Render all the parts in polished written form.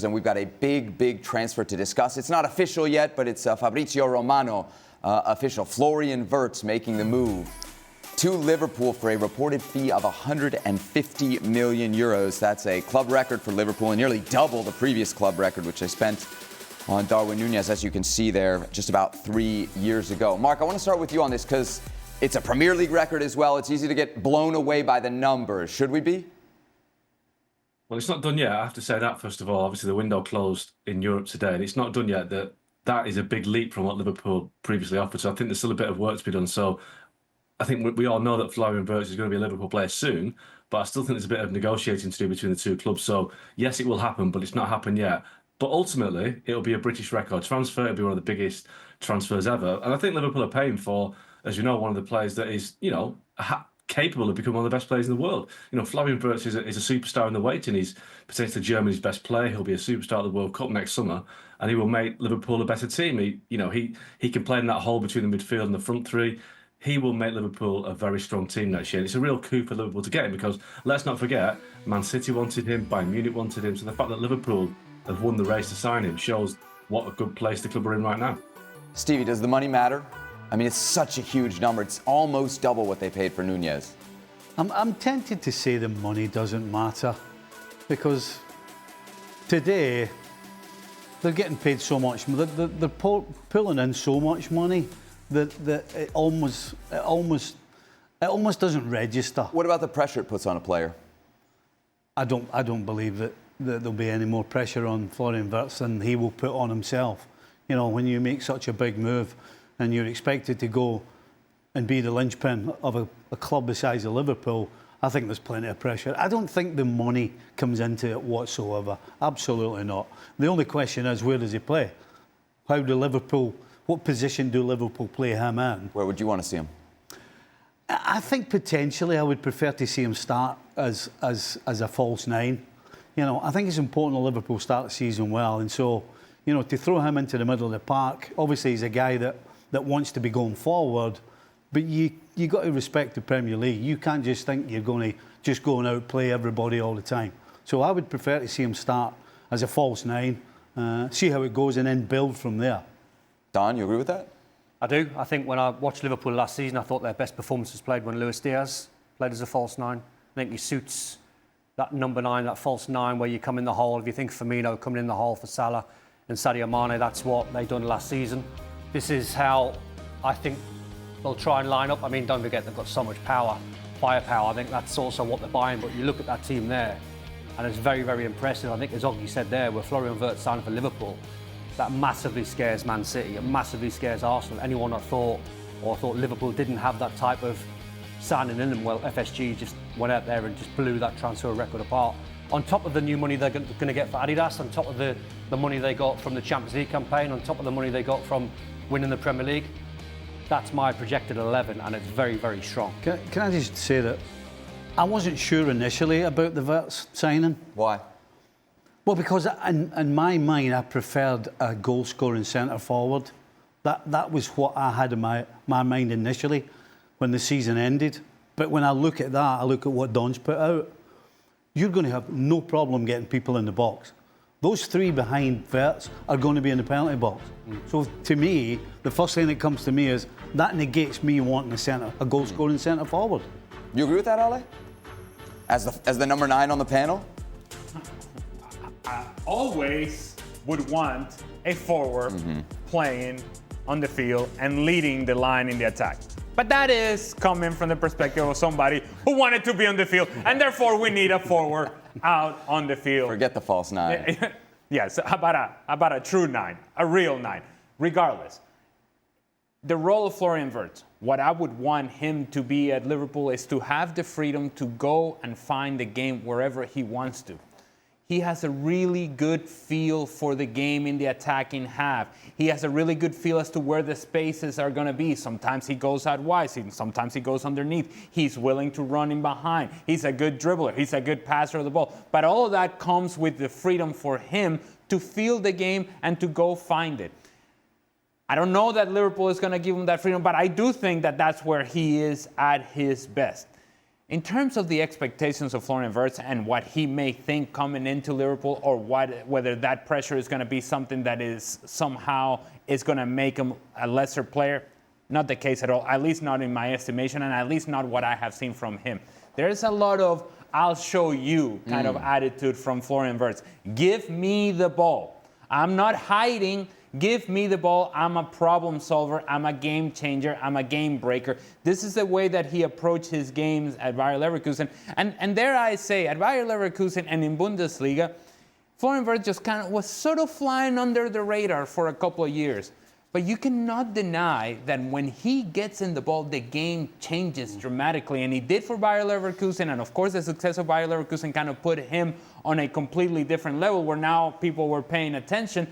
And we've got a big transfer to discuss. It's not official yet, but it's Fabrizio Romano official. Florian Wirtz making the move to Liverpool for a reported fee of 150 million euros. That's a club record for Liverpool and nearly double the previous club record, which they spent on Darwin Núñez, as you can see there, just about 3 years ago. Mark, I want to start with you on this because it's a Premier League record as well. It's easy to get blown away by the numbers. Should we be? Well, it's not done yet. I have to say that, first of all. Obviously, the window closed in Europe today, and it's not done yet. That is a big leap from what Liverpool previously offered. So I think there's still a bit of work to be done. So I think we all know that Florian Wirtz is going to be a Liverpool player soon, but I still think there's a bit of negotiating to do between the two clubs. So, yes, it will happen, but it's not happened yet. But ultimately, it'll be a British record transfer. It'll be one of the biggest transfers ever. And I think Liverpool are paying for, as you know, one of the players that is, capable of becoming one of the best players in the world. Florian Wirtz is a superstar in the waiting. He's potentially Germany's best player. He'll be a superstar at the World Cup next summer, and he will make Liverpool a better team. He can play in that hole between the midfield and the front three. He will make Liverpool a very strong team next year. And it's a real coup for Liverpool to get him because, let's not forget, Man City wanted him, Bayern Munich wanted him. So the fact that Liverpool have won the race to sign him shows what a good place the club are in right now. Stevie, does the money matter? I mean, it's such a huge number. It's almost double what they paid for Núñez. I'm tempted to say the money doesn't matter because today they're getting paid so much. They're pulling in so much money that it almost doesn't register. What about the pressure it puts on a player? I don't believe that there'll be any more pressure on Florian Wirtz than he will put on himself. When you make such a big move and you're expected to go and be the linchpin of a club the size of Liverpool, I think there's plenty of pressure. I don't think the money comes into it whatsoever. Absolutely not. The only question is, where does he play? What position do Liverpool play him in? Where would you want to see him? I think potentially I would prefer to see him start as a false nine. I think it's important that Liverpool start the season well, and so, to throw him into the middle of the park, obviously he's a guy that wants to be going forward, but you got to respect the Premier League. You can't just think you're going to just go and outplay everybody all the time. So I would prefer to see him start as a false nine, see how it goes, and then build from there. Don, you agree with that? I do. I think when I watched Liverpool last season, I thought their best performance was played when Luis Diaz played as a false nine. I think he suits that number 9, that false 9, where you come in the hole. If you think Firmino coming in the hole for Salah and Sadio Mane, that's what they done last season. This is how I think they'll try and line up. I mean, don't forget, they've got so much firepower. I think that's also what they're buying. But you look at that team there, and it's very, very impressive. I think, as Oggy said there, where Florian Wirtz signed for Liverpool, that massively scares Man City. It massively scares Arsenal. Anyone that thought Liverpool didn't have that type of signing in them, well, FSG just went out there and just blew that transfer record apart. On top of the new money they're going to get for Adidas, on top of the money they got from the Champions League campaign, on top of the money they got from winning the Premier League, that's my projected 11, and it's very, very strong. Can I just say that I wasn't sure initially about the Wirtz signing. Why? Well, because in my mind, I preferred a goal-scoring centre-forward. That was what I had in my mind initially when the season ended. But when I look at that, I look at what Don's put out. You're going to have no problem getting people in the box. Those 3 behind Wirtz are going to be in the penalty box. So to me, the first thing that comes to me is that negates me wanting a goal-scoring centre-forward. You agree with that, Ale? As the number 9 on the panel? I always would want a forward playing on the field and leading the line in the attack. But that is coming from the perspective of somebody who wanted to be on the field, and therefore we need a forward out on the field. Forget the false 9. Yes, about a true 9, a real 9. Regardless, the role of Florian Wirtz, what I would want him to be at Liverpool is to have the freedom to go and find the game wherever he wants to. He has a really good feel for the game in the attacking half. He has a really good feel as to where the spaces are going to be. Sometimes he goes out wide, sometimes he goes underneath. He's willing to run in behind. He's a good dribbler. He's a good passer of the ball. But all of that comes with the freedom for him to feel the game and to go find it. I don't know that Liverpool is going to give him that freedom, but I do think that that's where he is at his best. in terms of the expectations of Florian Wirtz and what he may think coming into Liverpool, or whether that pressure is going to be something that is somehow is going to make him a lesser player, not the case at all, at least not in my estimation, and at least not what I have seen from him. There's a lot of I'll show you kind of attitude from Florian Wirtz. Give me the ball. I'm not hiding. Give me the ball. I'm a problem solver. I'm a game changer. I'm a game breaker. This is the way that he approached his games at Bayer Leverkusen. And dare I say, at Bayer Leverkusen and in Bundesliga, Florian Wirtz just kind of was sort of flying under the radar for a couple of years. But you cannot deny that when he gets in the ball, the game changes dramatically. And he did for Bayer Leverkusen. And of course, the success of Bayer Leverkusen kind of put him on a completely different level where now people were paying attention.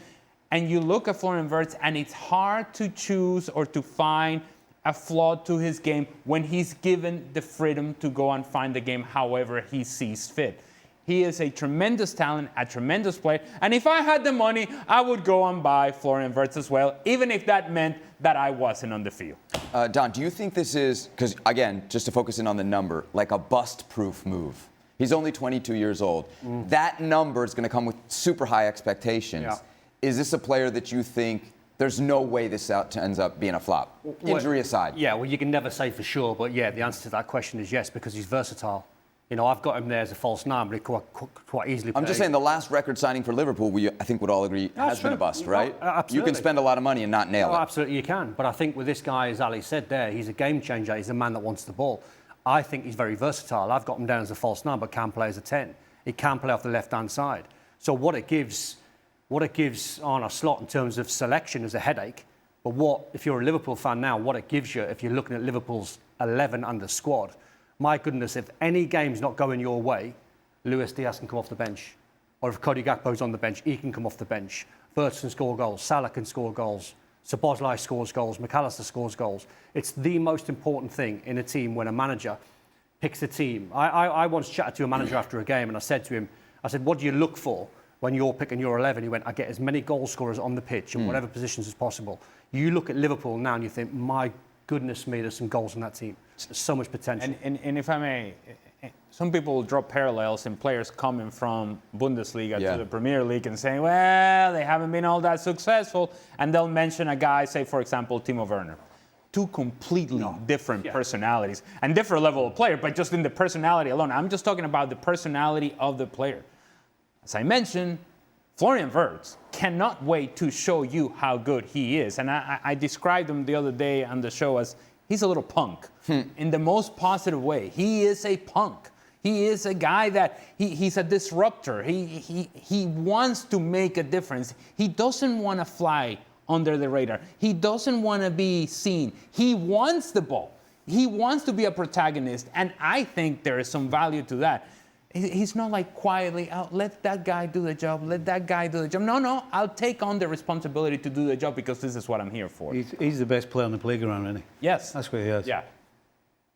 And you look at Florian Wirtz, and it's hard to choose or to find a flaw to his game when he's given the freedom to go and find the game however he sees fit. He is a tremendous talent, a tremendous player. And if I had the money, I would go and buy Florian Wirtz as well, even if that meant that I wasn't on the field. Don, do you think this is, because again, just to focus in on the number, like a bust-proof move? He's only 22 years old. That number is going to come with super high expectations. Yeah. Is this a player that you think there's no way this ends up being a flop? Injury aside. Yeah, well, you can never say for sure, but yeah, the answer to that question is yes, because he's versatile. You know, I've got him there as a false nine, but he quite easily. I'm just saying the last record signing for Liverpool, I think would all agree, has been a bust, right? Absolutely. You can spend a lot of money and not nail it. Absolutely, you can. But I think with this guy, as Ali said there, he's a game changer. He's a man that wants the ball. I think he's very versatile. I've got him down as a false nine, but can play as a 10. He can play off the left-hand side. So what it gives on a slot in terms of selection is a headache. But if you're a Liverpool fan now, what it gives you, if you're looking at Liverpool's 11 and the squad, my goodness, if any game's not going your way, Luis Diaz can come off the bench. Or if Cody Gakpo's on the bench, he can come off the bench. Wirtz can score goals. Salah can score goals. Szoboszlai scores goals. McAllister scores goals. It's the most important thing in a team when a manager picks a team. I once chatted to a manager after a game and I said to him, what do you look for when you're picking your 11? He went, I get as many goal scorers on the pitch in whatever positions as possible. You look at Liverpool now and you think, my goodness me, there's some goals in that team. There's so much potential. And if I may, some people will draw parallels in players coming from Bundesliga to the Premier League and saying, well, they haven't been all that successful. And they'll mention a guy, say, for example, Timo Werner. Two completely different personalities and different level of player, but just in the personality alone. I'm just talking about the personality of the player. As I mentioned, Florian Wirtz cannot wait to show you how good he is. And I described him the other day on the show as he's a little punk in the most positive way. He is a punk. He is a guy that he's a disruptor. He wants to make a difference. He doesn't want to fly under the radar. He doesn't want to be seen. He wants the ball. He wants to be a protagonist. And I think there is some value to that. He's not like quietly, let that guy do the job, let that guy do the job. No, I'll take on the responsibility to do the job because this is what I'm here for. He's the best player on the playground, isn't he? Yes. That's what he is. Yeah.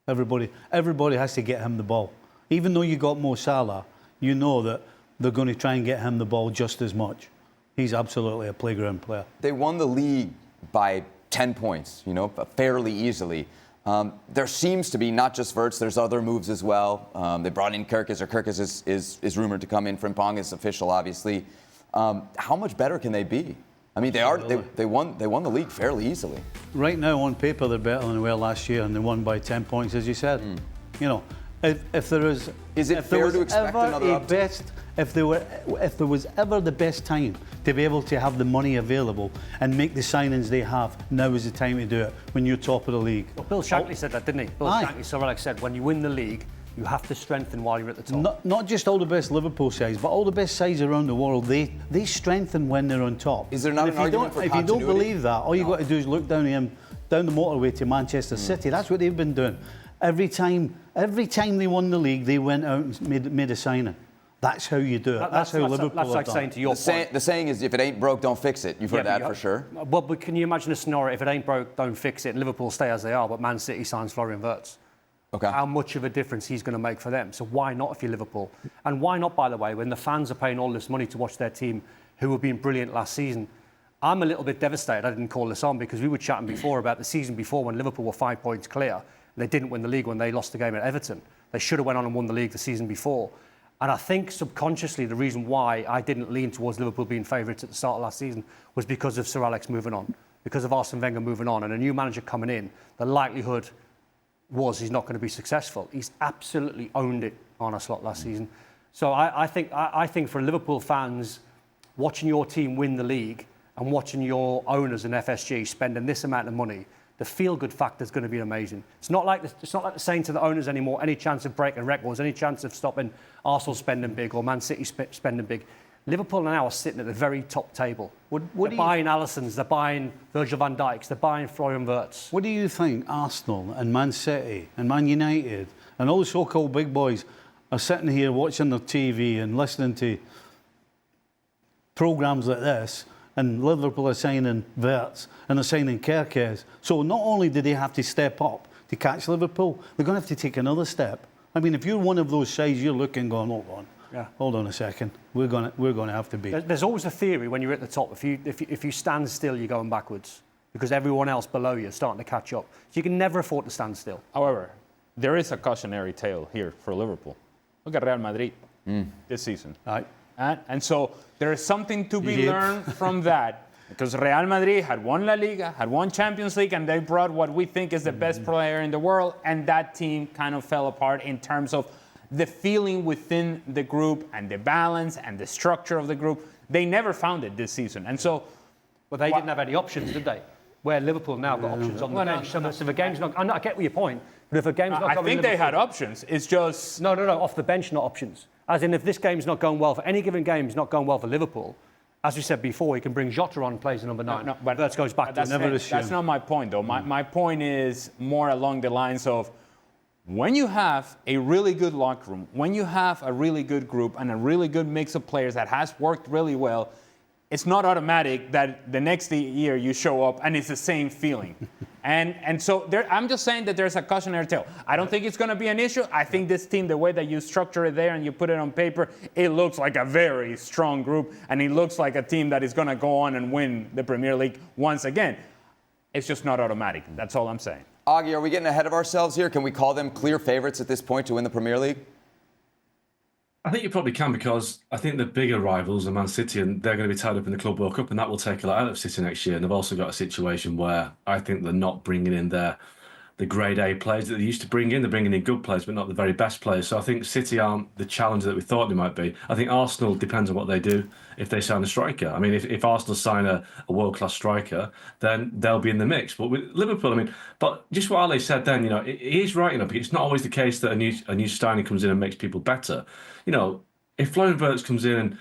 Everybody has to get him the ball. Even though you got Mo Salah, you know that they're going to try and get him the ball just as much. He's absolutely a playground player. They won the league by 10 points, fairly easily. There seems to be not just Wirtz, there's other moves as well. They brought in Kirkis, or Kirkis is rumored to come in. Frimpong is official, obviously. How much better can they be? I mean, they won the league fairly easily. Right now, on paper, they're better than they were last year, and they won by 10 points, as you said. If there is, is it fair to expect another uptick? If there was ever the best time to be able to have the money available and make the signings they have, now is the time to do it when you're top of the league. Well, Bill Shankly said that, didn't he? Bill Shankly, so like I said, when you win the league, you have to strengthen while you're at the top. Not just all the best Liverpool sides, but all the best sides around the world, they strengthen when they're on top. Is there not an argument for continuity? If you don't believe that, all you've got to do is look down the motorway to Manchester City. That's what they've been doing. Every time they won the league, they went out and made a signing. That's how you do it. That's how Liverpool That's like saying to your point. The saying is, if it ain't broke, don't fix it. You've heard that for sure. Well, but can you imagine a scenario, if it ain't broke, don't fix it, and Liverpool stay as they are, but Man City signs Florian Wirtz? Okay. How much of a difference he's going to make for them. So why not if you're Liverpool? And why not, by the way, when the fans are paying all this money to watch their team who have been brilliant last season? I'm a little bit devastated I didn't call this on because we were chatting before about the season before when Liverpool were 5 points clear. They didn't win the league when they lost the game at Everton. They should have went on and won the league the season before. And I think subconsciously the reason why I didn't lean towards Liverpool being favourites at the start of last season was because of Sir Alex moving on, because of Arsene Wenger moving on, and a new manager coming in. The likelihood was he's not going to be successful. He's absolutely owned it on a slot last season. So I think for Liverpool fans, watching your team win the league and watching your owners in FSG spending this amount of money, the feel-good factor is going to be amazing. It's not like saying to the owners anymore, any chance of breaking records, any chance of stopping Arsenal spending big or Man City spending big. Liverpool now are sitting at the very top table. They're buying Alissons, they're buying Virgil van Dijks, they're buying Florian Wirtz. What do you think Arsenal and Man City and Man United and all the so-called big boys are sitting here watching their TV and listening to programmes like this, and Liverpool are signing Wirtz and they're signing Kerkez. So not only do they have to step up to catch Liverpool, they're going to have to take another step. I mean, if you're one of those sides, you're looking, going, hold on a second, we're going to have to be. There's always a theory when you're at the top. If you stand still, you're going backwards because everyone else below you is starting to catch up. So you can never afford to stand still. However, there is a cautionary tale here for Liverpool. Look at Real Madrid this season. Right. And so there is something to be learned from that, because Real Madrid had won La Liga, had won Champions League, and they brought what we think is the best player in the world, and that team kind of fell apart in terms of the feeling within the group and the balance and the structure of the group. They never found it this season. And so... But they didn't have any options, did they? Where Liverpool now got options on the bench. So if a game's not... I get your point, but if a game's not going... I think they had options. It's just... No, off the bench, not options. As in, if this game's not going well, for any given game's not going well for Liverpool, as we said before, he can bring Jota on and plays the number 9. No, but that goes back to... That's not my point, though. My point is more along the lines of when you have a really good locker room, when you have a really good group and a really good mix of players that has worked really well, it's not automatic that the next year you show up and it's the same feeling. And so I'm just saying that there's a cautionary tale. I don't think it's going to be an issue. I think this team, the way that you structure it there and you put it on paper, it looks like a very strong group, and it looks like a team that is going to go on and win the Premier League once again. It's just not automatic. That's all I'm saying. Augie, are we getting ahead of ourselves here? Can we call them clear favourites at this point to win the Premier League? I think you probably can, because I think the bigger rivals are Man City, and they're going to be tied up in the Club World Cup, and that will take a lot out of City next year. And they've also got a situation where I think they're not bringing in the grade A players that they used to bring in. They're bringing in good players, but not the very best players. So I think City aren't the challenger that we thought they might be. I think Arsenal depends on what they do if they sign a striker. I mean, if Arsenal sign a world-class striker, then they'll be in the mix. But with Liverpool, I mean, but just what Ali said then, he is right, because it's not always the case that a new signing comes in and makes people better. If Florian Wirtz comes in and,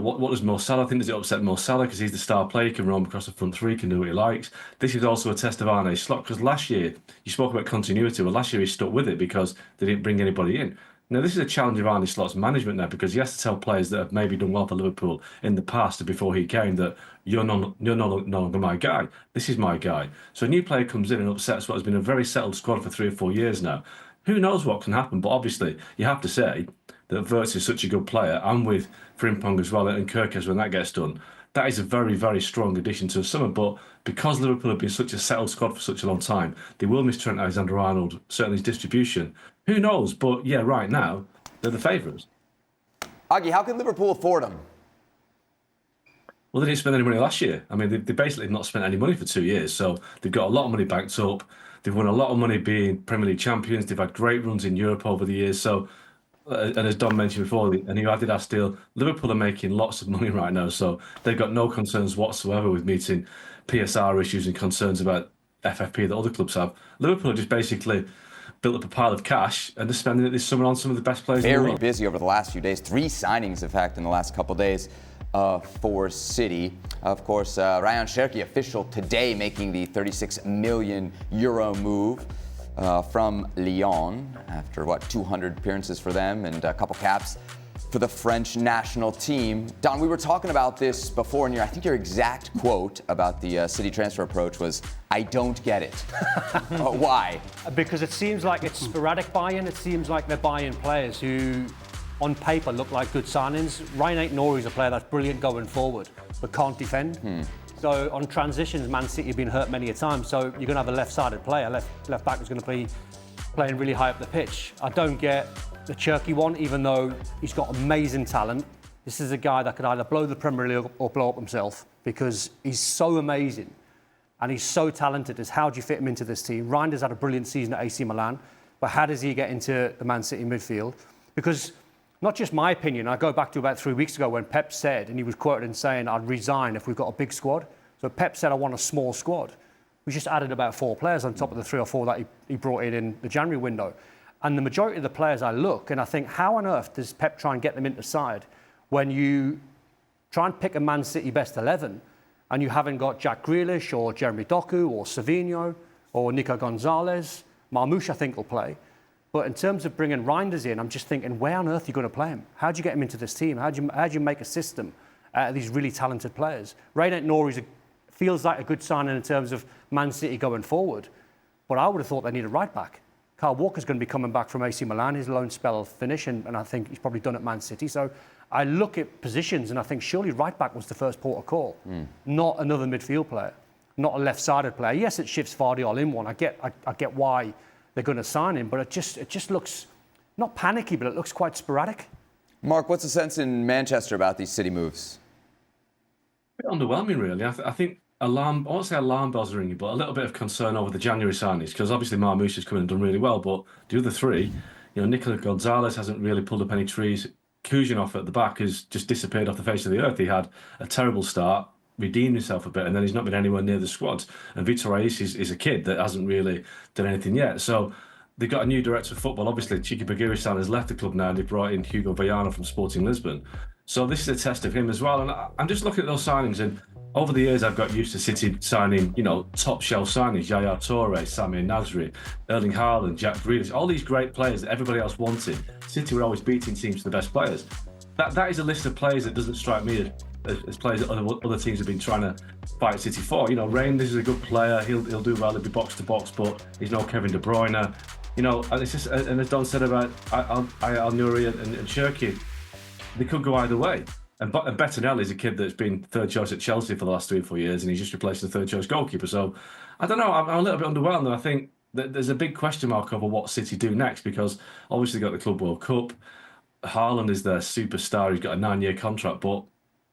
what does Mo Salah think? Does it upset Mo Salah because he's the star player, can roam across the front three, can do what he likes? This is also a test of Arne Slot, because last year, you spoke about continuity. Well, last year he stuck with it because they didn't bring anybody in. Now, this is a challenge of Arne Slot's management now, because he has to tell players that have maybe done well for Liverpool in the past before he came that you're no longer my guy. This is my guy. So a new player comes in and upsets what has been a very settled squad for 3 or 4 years now. Who knows what can happen? But obviously, you have to say that Wirtz is such a good player, and with Frimpong as well, and Kerkez when that gets done, that is a very, very strong addition to the summer. But because Liverpool have been such a settled squad for such a long time, they will miss Trent Alexander-Arnold, certainly his distribution. Who knows? But yeah, right now, they're the favourites. Augie, how can Liverpool afford them? Well, they didn't spend any money last year. I mean, they basically have not spent any money for 2 years. So they've got a lot of money banked up. They've won a lot of money being Premier League champions. They've had great runs in Europe over the years. So, and as Don mentioned before, a new Adidas deal, Liverpool are making lots of money right now. So they've got no concerns whatsoever with meeting PSR issues and concerns about FFP that other clubs have. Liverpool have just basically built up a pile of cash and they're spending it this summer on some of the best players in the world. Very busy over the last few days. 3 signings, in fact, in the last couple of days for City. Of course, Ryan Cherki, official today, making the €36 million move from Lyon after, 200 appearances for them and a couple caps for the French national team. Don, we were talking about this before, and I think your exact quote about the City transfer approach was, "I don't get it." Why? Because it seems like it's sporadic buy-in. It seems like they're buying players who, on paper, look like good signings. Ryan Ait-Nouri is a player that's brilliant going forward, but can't defend. So on transitions, Man City have been hurt many a time. So you're going to have a left-sided player, left back, who's going to be playing really high up the pitch. I don't get the Cherky one, even though he's got amazing talent. This is a guy that could either blow the Premier League or blow up himself because he's so amazing and he's so talented. Is how do you fit him into this team? Reinders had a brilliant season at AC Milan, but how does he get into the Man City midfield? Because not just my opinion, I go back to about 3 weeks ago when Pep said, and he was quoted in saying, I'd resign if we've got a big squad. So Pep said, I want a small squad. We just added about 4 players on top of the 3 or 4 that he brought in the January window. And the majority of the players I look, and I think, how on earth does Pep try and get them into side when you try and pick a Man City best 11 and you haven't got Jack Grealish or Jeremy Doku or Savinho or Nico Gonzalez? Marmoush, I think, will play. But in terms of bringing Reinders in, I'm just thinking, where on earth are you going to play him? How do you get him into this team? How do you make a system out of these really talented players? Reinac Nouri feels like a good signing in terms of Man City going forward. But I would have thought they need a right back. Kyle Walker's going to be coming back from AC Milan. His loan spell will finish, and I think he's probably done at Man City. So I look at positions, and I think surely right back was the first port of call, not another midfield player, not a left-sided player. Yes, it shifts Vardy all in one. I get why they're going to sign him, but it just looks not panicky, but it looks quite sporadic. Mark, what's the sense in Manchester about these City moves? A bit underwhelming, really. I think I won't say alarm bells are ringing, but a little bit of concern over the January signings, because obviously Marmoush has come in and done really well, but the other 3, Nicolas Gonzalez hasn't really pulled up any trees. Kuzhinov at the back has just disappeared off the face of the earth. He had a terrible start, redeemed himself a bit, and then he's not been anywhere near the squad. And Vitor Reis is a kid that hasn't really done anything yet. So they've got a new director of football. Obviously, Chiki Baguiri-san has left the club now, and they've brought in Hugo Villano from Sporting Lisbon. So this is a test of him as well. And I'm just looking at those signings, and over the years, I've got used to City signing, top shelf signings: Yaya Toure, Samir Nasri, Erling Haaland, Jack Grealish, all these great players that everybody else wanted. City were always beating teams to the best players. That is a list of players that doesn't strike me as players that other teams have been trying to fight City for. Reinders is a good player. He'll do well. He'll be box to box, but he's no Kevin De Bruyne. And it's just, and as Don said about Al Nouri and Cherky, they could go either way. And Bettinelli is a kid that's been third choice at Chelsea for the last 3 or 4 years, and he's just replaced the third choice goalkeeper. So I don't know. I'm a little bit underwhelmed, and I think that there's a big question mark over what City do next, because obviously they've got the Club World Cup. Haaland is their superstar. He's got a 9-year contract, but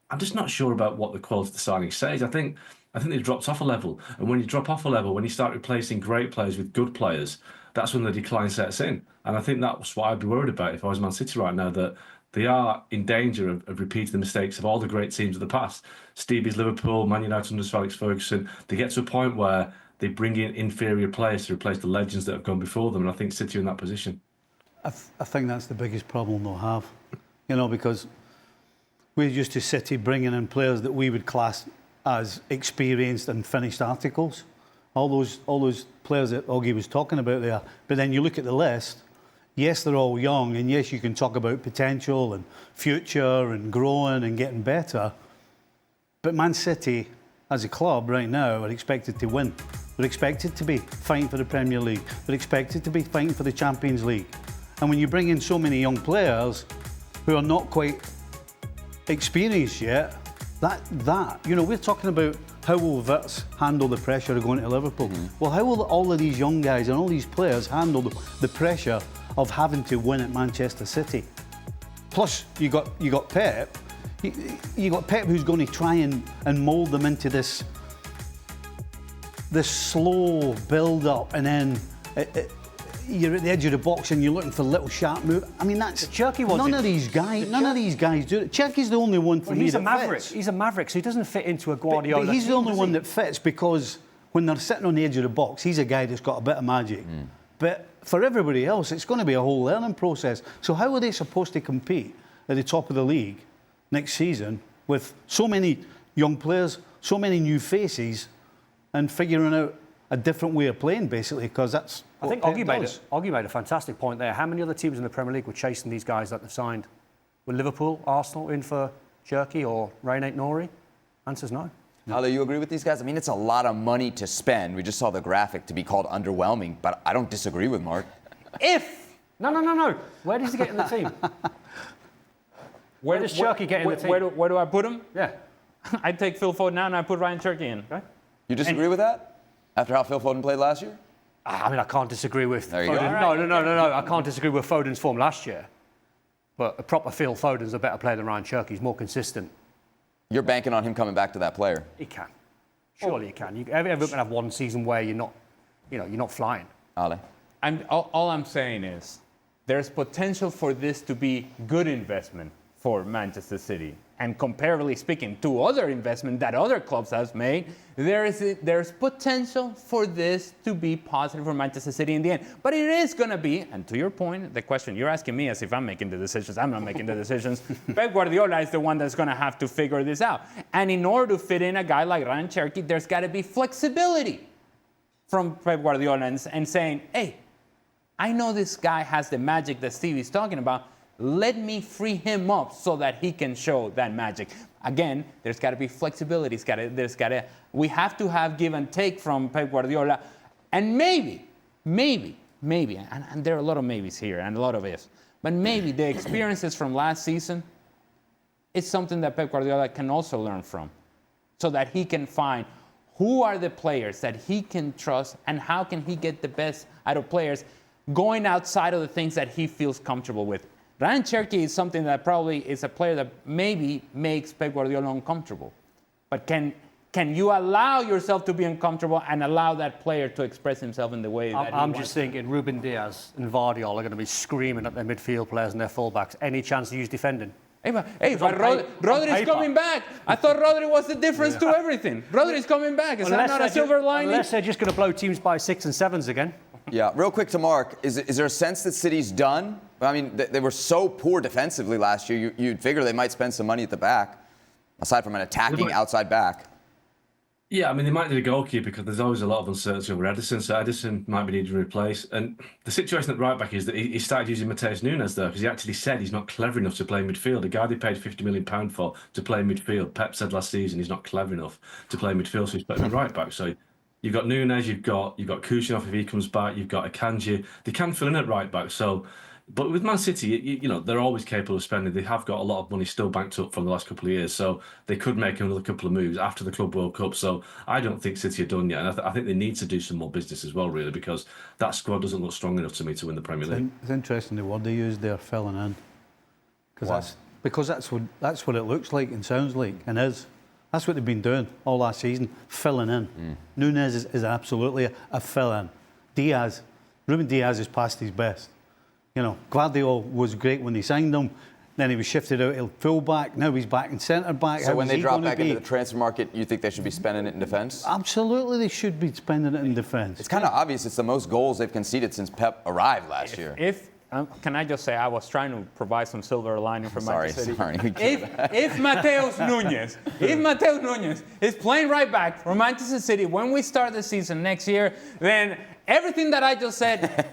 I'm just not sure about what the quality of the signing says. I think they've dropped off a level, and when you drop off a level, when you start replacing great players with good players, that's when the decline sets in. And I think that's what I'd be worried about if I was Man City right now, that they are in danger of repeating the mistakes of all the great teams of the past. Stevie's Liverpool, Man United under Sir Alex Ferguson. They get to a point where they bring in inferior players to replace the legends that have gone before them, and I think City are in that position. I think that's the biggest problem they'll have, because we're used to City bringing in players that we would class as experienced and finished articles. All those players that Oggy was talking about there. But then you look at the list. Yes, they're all young, and yes, you can talk about potential and future and growing and getting better. But Man City, as a club right now, are expected to win. They're expected to be fighting for the Premier League. They're expected to be fighting for the Champions League. And when you bring in so many young players who are not quite experienced yet, we're talking about how will Wirtz handle the pressure of going to Liverpool? Well, how will all of these young guys and all these players handle the pressure of having to win at Manchester City? Plus, you got Pep. You got Pep, who's going to try and mould them into this slow build up, and then you're at the edge of the box and you're looking for little sharp move. I mean, that's Cherky. None of these guys do it. Cherky's the only one for me he's that a maverick. fits. He's a maverick, so he doesn't fit into a Guardiola. But he's the team, only one that fits, because when they're sitting on the edge of the box, he's a guy that's got a bit of magic. But for everybody else, it's going to be a whole learning process. So how are they supposed to compete at the top of the league next season with so many young players, so many new faces, and figuring out a different way of playing, basically, because that's I think Oggy made a fantastic point there. How many other teams in the Premier League were chasing these guys that they've signed? Were Liverpool, Arsenal in for Cherky or Reinac Nouri? Answer's no. Hala, you agree with these guys? I mean, it's a lot of money to spend. We just saw the graphic to be called underwhelming, but I don't disagree with Mark. No. Where does he get in the team? Where does Cherky get in the team? Where do I put him? Yeah. I take Phil Foden out and I put Ryan Cherky in. You disagree with that? After how Phil Foden played last year? I mean, I can't disagree with There you go. Foden. No. I can't disagree with Foden's form last year. But a proper Phil Foden's a better player than Ryan Cherky. He's more consistent. You're banking on him coming back to that player. He can. Surely he can. Everyone can have one season where you're not flying. Ale. And all I'm saying is there's potential for this to be good investment for Manchester City. And comparably speaking to other investment that other clubs have made, there's potential for this to be positive for Manchester City in the end. But it is going to be, and to your point, the question you're asking me as if I'm making the decisions. I'm not making the decisions. Pep Guardiola is the one that's going to have to figure this out. And in order to fit in a guy like Ryan Cherky, there's got to be flexibility from Pep Guardiola and saying, hey, I know this guy has the magic that Stevie's talking about. Let me free him up so that he can show that magic. Again, there's got to be flexibility. We have to have give and take from Pep Guardiola. And maybe, and there are a lot of maybes here and a lot of ifs, but maybe the experiences from last season is something that Pep Guardiola can also learn from so that he can find who are the players that he can trust and how can he get the best out of players going outside of the things that he feels comfortable with. Ryan Cherky is something that probably is a player that maybe makes Pep Guardiola uncomfortable. But can you allow yourself to be uncomfortable and allow that player to express himself in the way that I'm just thinking Ruben Diaz and Vardiol are going to be screaming at their midfield players and their fullbacks. Any chance to use defending? But Rodri's coming back. I thought Rodri was the difference to everything. Rodri's coming back. Is that not a silver lining? Unless they're just going to blow teams by 6 and 7s again. Yeah, real quick to Mark, is there a sense that City's done? I mean, they were so poor defensively last year, you'd figure they might spend some money at the back, aside from an attacking outside back. Yeah, I mean, they might need a goalkeeper because there's always a lot of uncertainty over Ederson, so Ederson might be needed to replace. And the situation at right back is that he started using Mateus Nunes, though, because he actually said he's not clever enough to play midfield. A guy they paid £50 million for to play midfield, Pep said last season he's not clever enough to play midfield, so he's put him at right back. So you've got Nunes, you've got Kuchinov if he comes back, you've got Akanji. They can fill in at right back. So, but with Man City, they're always capable of spending. They have got a lot of money still banked up from the last couple of years, so they could make another couple of moves after the Club World Cup. So I don't think City are done yet, and I think they need to do some more business as well, really, because that squad doesn't look strong enough to me to win the Premier League. It's interesting the word they used there, filling in, because that's what it looks like and sounds like and is. That's what they've been doing all last season, filling in. Nunes is absolutely a fill-in. Ruben Diaz is past his best. Guardiola was great when they signed him. Then he was shifted out to full-back. Now he's back in centre-back. So when they drop back into the transfer market, you think they should be spending it in defence? Absolutely, they should be spending it in defence. It's kind of obvious it's the most goals they've conceded since Pep arrived last year. Can I just say I was trying to provide some silver lining for Manchester City. Sorry. If Mateus Nunes is playing right back for Manchester City when we start the season next year, then everything that I just said,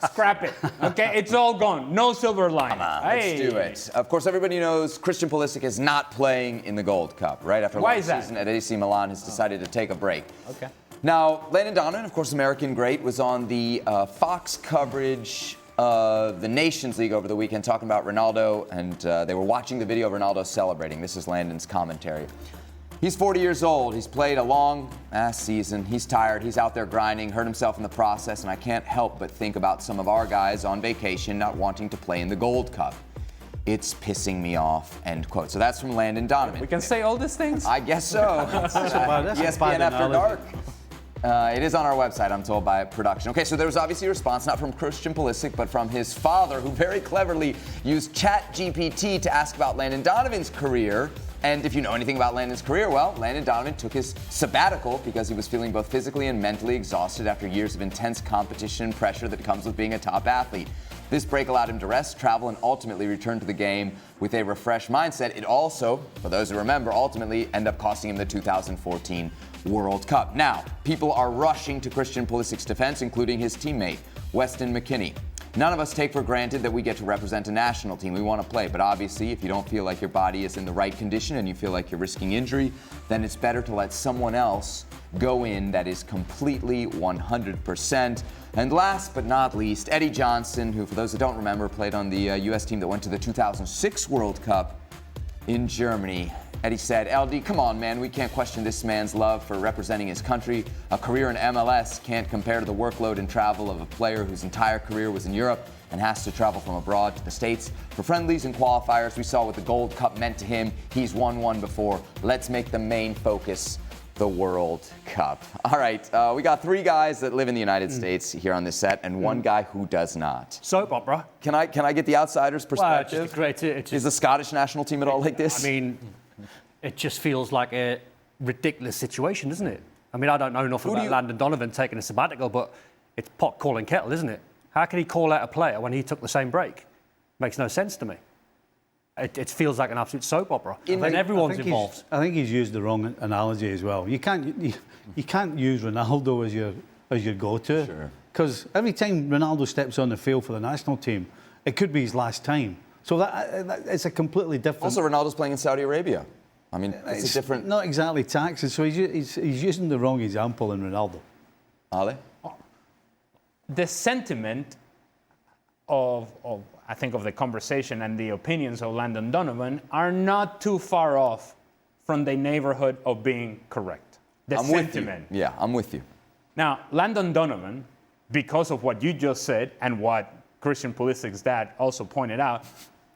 scrap it. Okay, it's all gone. No silver lining. Come on, let's do it. Of course, everybody knows Christian Pulisic is not playing in the Gold Cup, right? After last season at AC Milan, has decided to take a break. Okay. Now, Landon Donovan, of course, American great, was on the Fox coverage of the Nations League over the weekend talking about Ronaldo, and they were watching the video of Ronaldo celebrating. This is Landon's commentary. He's 40 years old. He's played a long-ass season. He's tired. He's out there grinding, hurt himself in the process, and I can't help but think about some of our guys on vacation not wanting to play in the Gold Cup. It's pissing me off, end quote. So that's from Landon Donovan. We can say all these things? I guess so. ESPN After Dark. It is on our website, I'm told, by production. Okay, so there was obviously a response, not from Christian Pulisic, but from his father, who very cleverly used ChatGPT to ask about Landon Donovan's career. And if you know anything about Landon's career, well, Landon Donovan took his sabbatical because he was feeling both physically and mentally exhausted after years of intense competition and pressure that comes with being a top athlete. This break allowed him to rest, travel, and ultimately return to the game with a refreshed mindset. It also, for those who remember, ultimately ended up costing him the 2014 World Cup. Now, people are rushing to Christian Pulisic's defense, including his teammate, Weston McKennie. None of us take for granted that we get to represent a national team. We want to play, but obviously, if you don't feel like your body is in the right condition and you feel like you're risking injury, then it's better to let someone else go in that is completely 100%. And last but not least, Eddie Johnson, who, for those who don't remember, played on the U.S. team that went to the 2006 World Cup in Germany. And he said, LD, come on, man, we can't question this man's love for representing his country. A career in MLS can't compare to the workload and travel of a player whose entire career was in Europe and has to travel from abroad to the States. For friendlies and qualifiers, we saw what the Gold Cup meant to him. He's won one before. Let's make the main focus the World Cup. All right, we got 3 guys that live in the United States here on this set and 1 guy who does not. Soap opera. Can I get the outsider's perspective? Is the Scottish national team at all like this? I mean, it just feels like a ridiculous situation, doesn't it? I mean, I don't know enough about Landon Donovan taking a sabbatical, but it's pot calling kettle, isn't it? How can he call out a player when he took the same break? Makes no sense to me. It feels like an absolute soap opera. And everyone's involved. I think he's used the wrong analogy as well. You can't use Ronaldo as your go-to. Because every time Ronaldo steps on the field for the national team, it could be his last time. So that it's a completely different... Also, Ronaldo's playing in Saudi Arabia. I mean, it's a different... Not exactly taxes, so he's using the wrong example in Ronaldo. Ale? The sentiment of I think of the conversation and the opinions of Landon Donovan are not too far off from the neighborhood of being correct. The sentiment. With you. Yeah, I'm with you. Now, Landon Donovan, because of what you just said and what Christian Pulisic's dad also pointed out,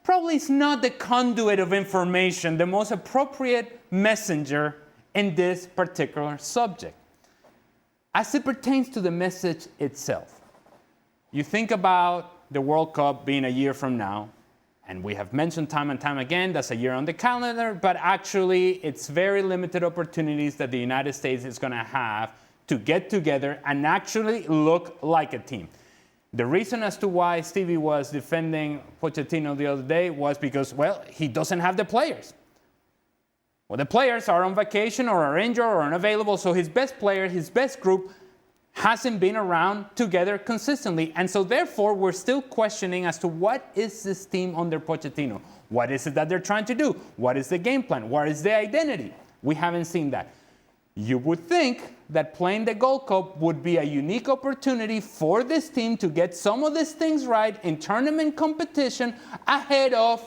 probably is not the conduit of information, the most appropriate messenger in this particular subject. As it pertains to the message itself, you think about the World Cup being a year from now, and we have mentioned time and time again, that's a year on the calendar, but actually it's very limited opportunities that the United States is going to have to get together and actually look like a team. The reason as to why Stevie was defending Pochettino the other day was because, well, he doesn't have the players. Well, the players are on vacation or are injured or unavailable, so his best player, his best group, hasn't been around together consistently. And so therefore, we're still questioning as to what is this team under Pochettino? What is it that they're trying to do? What is the game plan? What is the identity? We haven't seen that. You would think that playing the Gold Cup would be a unique opportunity for this team to get some of these things right in tournament competition ahead of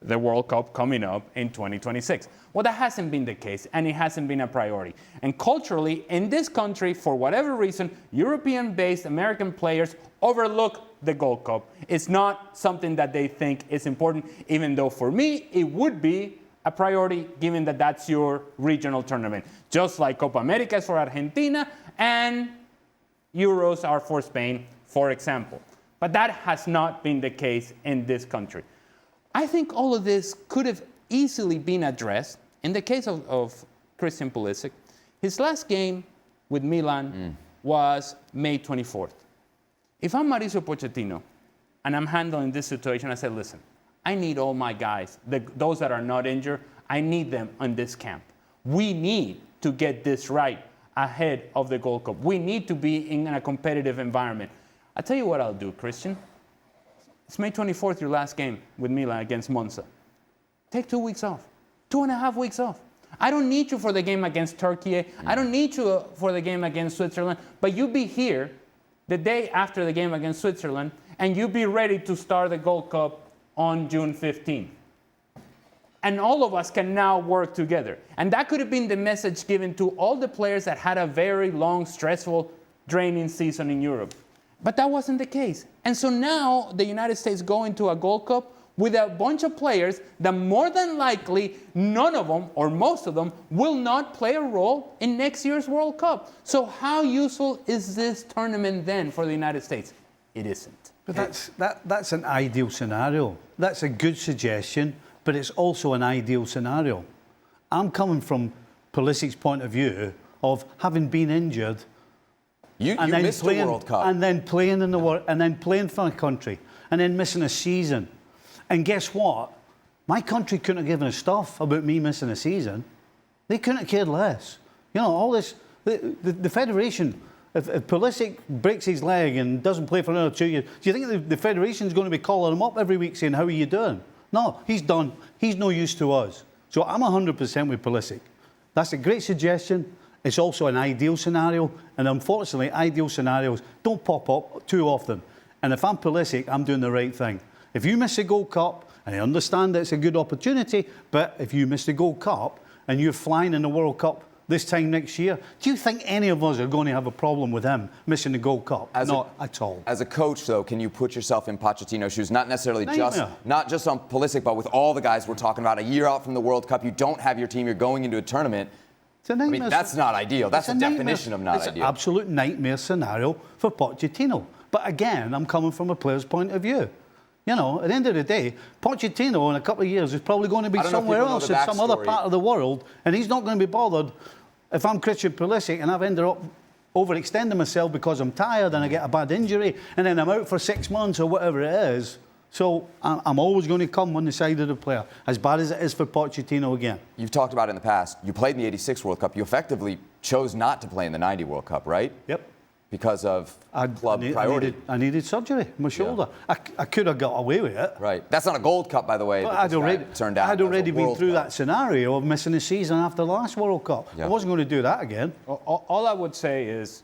the World Cup coming up in 2026. Well, that hasn't been the case, and it hasn't been a priority. And culturally, in this country, for whatever reason, European-based American players overlook the Gold Cup. It's not something that they think is important, even though for me, it would be a priority, given that that's your regional tournament. Just like Copa America is for Argentina, and Euros are for Spain, for example. But that has not been the case in this country. I think all of this could have easily been addressed. In the case of Christian Pulisic, his last game with Milan was May 24th. If I'm Mauricio Pochettino and I'm handling this situation, I say, listen, I need all my guys, those that are not injured, I need them on this camp. We need to get this right ahead of the Gold Cup. We need to be in a competitive environment. I'll tell you what I'll do, Christian. It's May 24th, your last game with Milan against Monza. Take 2 weeks off, 2.5 weeks off. I don't need you for the game against Turkey. I don't need you for the game against Switzerland. But you be here the day after the game against Switzerland, and you be ready to start the Gold Cup on June 15th. And all of us can now work together. And that could have been the message given to all the players that had a very long, stressful, draining season in Europe. But that wasn't the case. And so now the United States go into a Gold Cup with a bunch of players that more than likely none of them or most of them will not play a role in next year's World Cup. So how useful is this tournament then for the United States? It isn't. But that's an ideal scenario. That's a good suggestion, but it's also an ideal scenario. I'm coming from Pulisic's point of view of having been injured. You missed the World Cup. And then playing in the world, and then playing for a country, and then missing a season. And guess what? My country couldn't have given a stuff about me missing a season. They couldn't have cared less. You know, all this, the federation, if Pulisic breaks his leg and doesn't play for another 2 years, do you think the federation's going to be calling him up every week saying, how are you doing? No, he's done. He's no use to us. So I'm 100% with Pulisic. That's a great suggestion. It's also an ideal scenario. And unfortunately, ideal scenarios don't pop up too often. And if I'm Pulisic, I'm doing the right thing. If you miss a Gold Cup And I understand that it's a good opportunity, but if you miss the Gold Cup and you're flying in the World Cup this time next year, do you think any of us are going to have a problem with him missing the Gold Cup? Not at all. As a coach, though, can you put yourself in Pochettino's shoes? Not necessarily Nightmare. not just on Pulisic, but with all the guys we're talking about. A year out from the World Cup, you don't have your team. You're going into a tournament. It's a nightmare. I mean, that's not ideal. That's the definition of not ideal. It's an ideal. absolute nightmare scenario for Pochettino. But again, I'm coming from a player's point of view. You know, at the end of the day, Pochettino in a couple of years is probably going to be somewhere else in some other part of the world, and he's not going to be bothered if I'm Christian Pulisic and I've ended up overextending myself because I'm tired and I get a bad injury and then I'm out for 6 months or whatever it is. So I'm always going to come on the side of the player, as bad as it is for Pochettino again. You've talked about it in the past. You played in the 86 World Cup. You effectively chose not to play in the 90 World Cup, right? Yep. Because of club priority. I needed surgery on my shoulder. I could have got away with it. Right. That's not a Gold Cup, by the way. But I'd already been through that scenario of missing a season after the last World Cup. Yeah. I wasn't going to do that again. All I would say is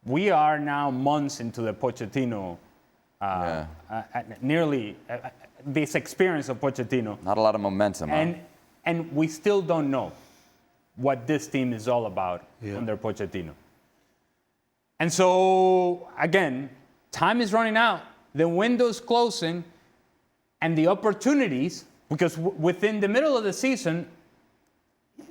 we are now months into the Pochettino, nearly this experience of Pochettino. Not a lot of momentum. And we still don't know what this team is all about under Pochettino. And so, again, time is running out. The window's closing. And the opportunities, because within the middle of the season,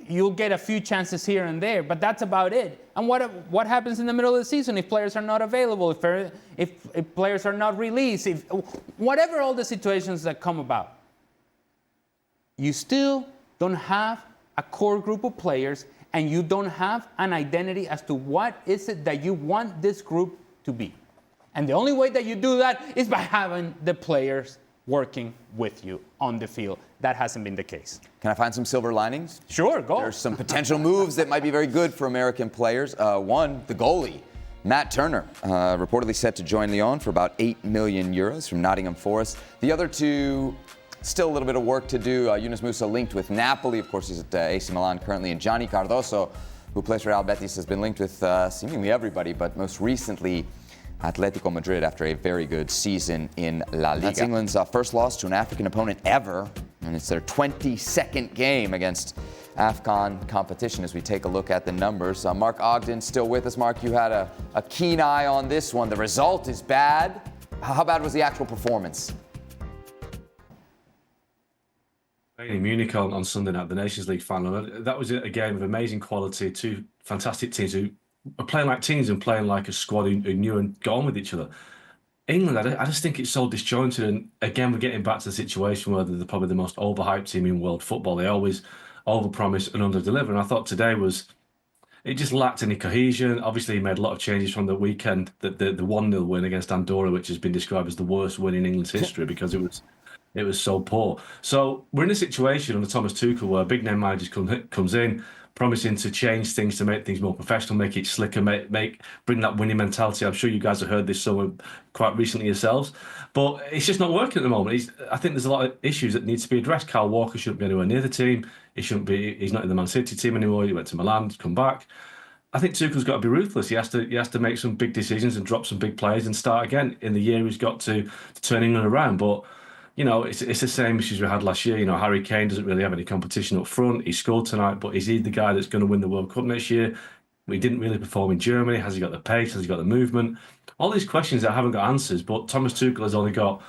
you'll get a few chances here and there, but that's about it. And what happens in the middle of the season if players are not available, if players are not released, whatever all the situations that come about? You still don't have a core group of players, and you don't have an identity as to what is it that you want this group to be. And the only way that you do that is by having the players working with you on the field. That hasn't been the case. Can I find some silver linings? Sure, go. There's some potential moves that might be very good for American players. One, the goalie, Matt Turner, reportedly set to join Lyon for about €8 million from Nottingham Forest. The other two, still a little bit of work to do. Yunus Musa linked with Napoli. Of course, he's at AC Milan currently. And Johnny Cardoso, who plays for Real Betis, has been linked with seemingly everybody, but most recently Atletico Madrid after a very good season in La Liga. That's England's first loss to an African opponent ever, and it's their 22nd game against AFCON competition as we take a look at the numbers. Mark Ogden still with us. Mark, you had a keen eye on this one. The result is bad. How bad was the actual performance? In Munich on Sunday night, the Nations League final. That was a game of amazing quality. Two fantastic teams who are playing like teams and playing like a squad who knew and got on with each other. England, I just think it's so disjointed. And again, we're getting back to the situation where they're probably the most overhyped team in world football. They always overpromise and underdeliver. And I thought today it just lacked any cohesion. Obviously, he made a lot of changes from the weekend. The 1-0 win against Andorra, which has been described as the worst win in England's history because it was so poor. So we're in a situation under Thomas Tuchel where a big name manager comes in, promising to change things to make things more professional, make it slicker, bring that winning mentality. I'm sure you guys have heard this somewhere quite recently yourselves, but it's just not working at the moment. I think there's a lot of issues that need to be addressed. Kyle Walker shouldn't be anywhere near the team. He's not in the Man City team anymore. He went to Milan to come back. I think Tuchel's got to be ruthless. He has to make some big decisions and drop some big players and start again in the year he's got to turn England around. But you know, it's the same issues we had last year. You know, Harry Kane doesn't really have any competition up front. He scored tonight, but is he the guy that's going to win the World Cup next year? He didn't really perform in Germany. Has he got the pace? Has he got the movement? All these questions that haven't got answers, but Thomas Tuchel has only got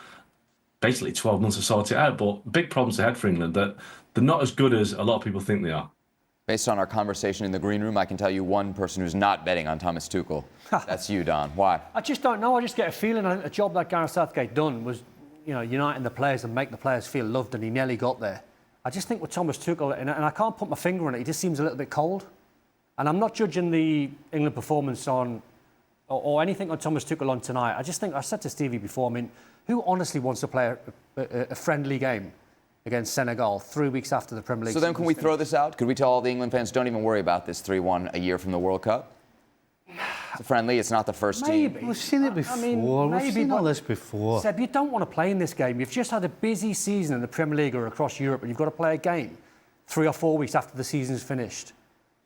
basically 12 months to sort it out. But big problems ahead for England that they're not as good as a lot of people think they are. Based on our conversation in the green room, I can tell you one person who's not betting on Thomas Tuchel. That's you, Don. Why? I just don't know. I just get a feeling a job that Gareth Southgate done was, you know, uniting the players and make the players feel loved, and he nearly got there. I just think with Thomas Tuchel, and I can't put my finger on it, he just seems a little bit cold. And I'm not judging the England performance on, or anything on Thomas Tuchel on tonight. I just think, I said to Stevie before, I mean, who honestly wants to play a friendly game against Senegal 3 weeks after the Premier League? So then can we throw this out? Could we tell all the England fans, don't even worry about this 3-1 a year from the World Cup? It's a friendly, it's not the first team. We've seen it before. I mean, we've seen all this before. Seb, you don't want to play in this game. You've just had a busy season in the Premier League or across Europe, and you've got to play a game 3 or 4 weeks after the season's finished.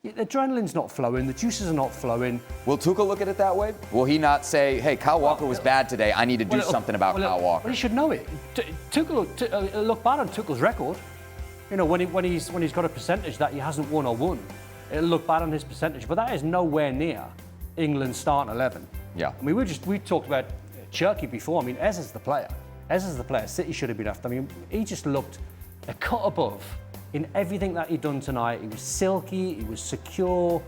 The adrenaline's not flowing, the juices are not flowing. Will Tuchel look at it that way? Will he not say, hey, Kyle Walker was bad today, I need to do something about Kyle Walker? Well, he should know it. Tuchel look bad on Tuchel's record. You know, when he's got a percentage that he hasn't won or won, it'll look bad on his percentage, but that is nowhere near England's starting 11. Yeah. I mean, we talked about Cherky before. I mean, Ez is the player. Ez is the player City should have been after. I mean, he just looked a cut above in everything that he'd done tonight. He was silky, he was secure,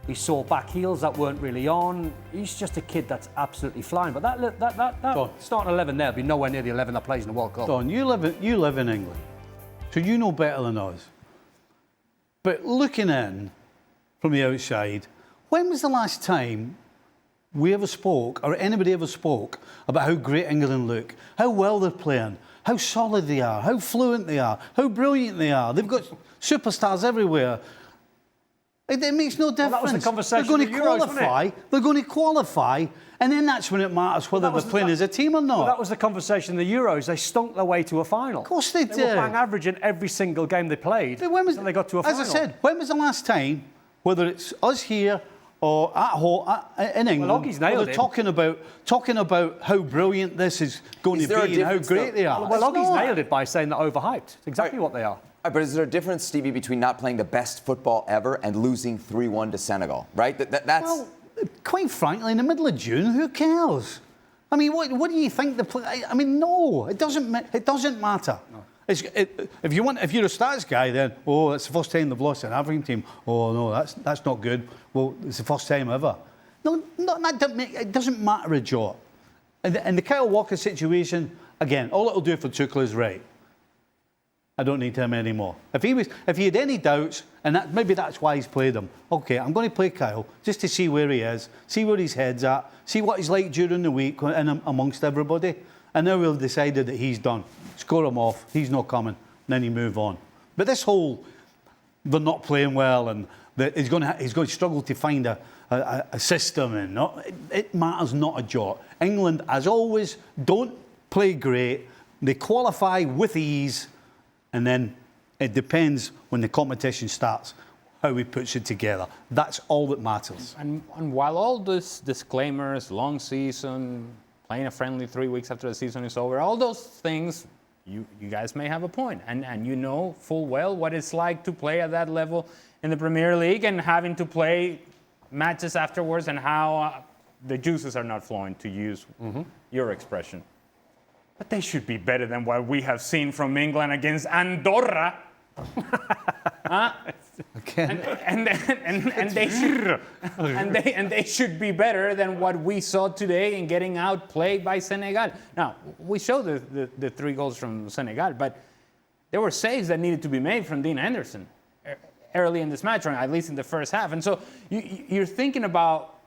he saw back heels that weren't really on. He's just a kid that's absolutely flying. But that starting 11 there will be nowhere near the 11 that plays in the World Cup. Don, you live in England, so you know better than us. But looking in from the outside, when was the last time we ever spoke, or anybody ever spoke, about how great England look, how well they're playing, how solid they are, how fluent they are, how brilliant they are? They've got superstars everywhere. It makes no difference. Well, that was the conversation. They're going to qualify. They're going to qualify, and then that's when it matters whether they're playing as a team or not. Well, that was the conversation in the Euros. They stunk their way to a final. Of course they did. They were bang average in every single game they played. Until they got to a final. As I said, when was the last time, whether it's us here or at home in England, Well, Oggie's nailed they're it. talking about how brilliant this is going to be and how great they are? Well, Oggie's nailed it by saying they're overhyped. It's exactly what they are. But is there a difference, Stevie, between not playing the best football ever and losing 3-1 to Senegal, right? That's... Well, quite frankly, in the middle of June, who cares? I mean, what do you think the play? I mean, no, it doesn't matter. No. If you're a stats guy, then it's the first time they've lost an African team. Oh no, that's not good. Well, it's the first time ever. No, it doesn't matter a jot. And the Kyle Walker situation, again, all it'll do for Tuchel is right. I don't need him anymore. If he had any doubts, and maybe that's why he's played him. Okay, I'm going to play Kyle just to see where he is, see where his head's at, see what he's like during the week and amongst everybody. And now we'll decided that he's done. Score him off. He's not coming. And then you move on. But this whole they're not playing well and he's going to struggle to find a system and it matters not a jot. England, as always, don't play great. They qualify with ease, and then it depends when the competition starts how he puts it together. That's all that matters. And while all these disclaimers, long season, playing a friendly 3 weeks after the season is over, all those things, you guys may have a point. And you know full well what it's like to play at that level in the Premier League and having to play matches afterwards and how the juices are not flowing, to use your expression. But they should be better than what we have seen from England against Andorra. And they should be better than what we saw today in getting outplayed by Senegal. Now, we showed the 3 goals from Senegal, but there were saves that needed to be made from Dean Henderson early in this match, or at least in the first half. And so you're thinking about,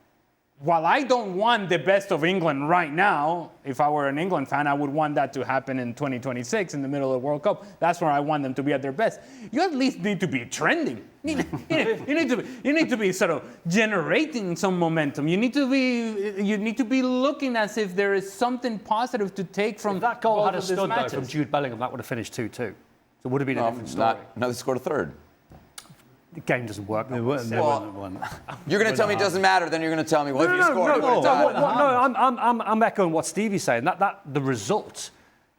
while I don't want the best of England right now, if I were an England fan, I would want that to happen in 2026 in the middle of the World Cup. That's where I want them to be at their best. You at least need to be trending. You need to be sort of generating some momentum. You need to be looking as if there is something positive to take from if that goal both had a of these stud though matches. from Jude Bellingham, that would have finished 2-2. So it would have been a different story. No, they scored a third. The game doesn't work. They wouldn't have won. You're going to tell me it doesn't matter, then you're going to tell me, well, if you scored, it would have died. I'm echoing what Stevie's saying. That the result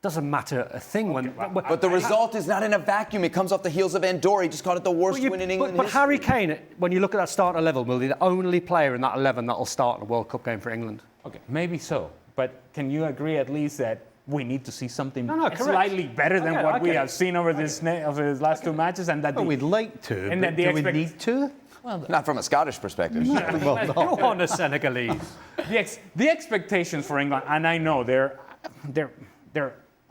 doesn't matter a thing. But the result is not in a vacuum. It comes off the heels of Andorra. He just called it the worst win in England But history. Harry Kane, when you look at that starter level, will be the only player in that 11 that will start in a World Cup game for England. Okay, maybe so. But can you agree at least that we need to see something correct. slightly better than what we have seen over these last 2 matches, and that We'd like to, and but that do we need to? Well, Not from a Scottish perspective. Go on the Senegalese. the expectations for England, and I know they're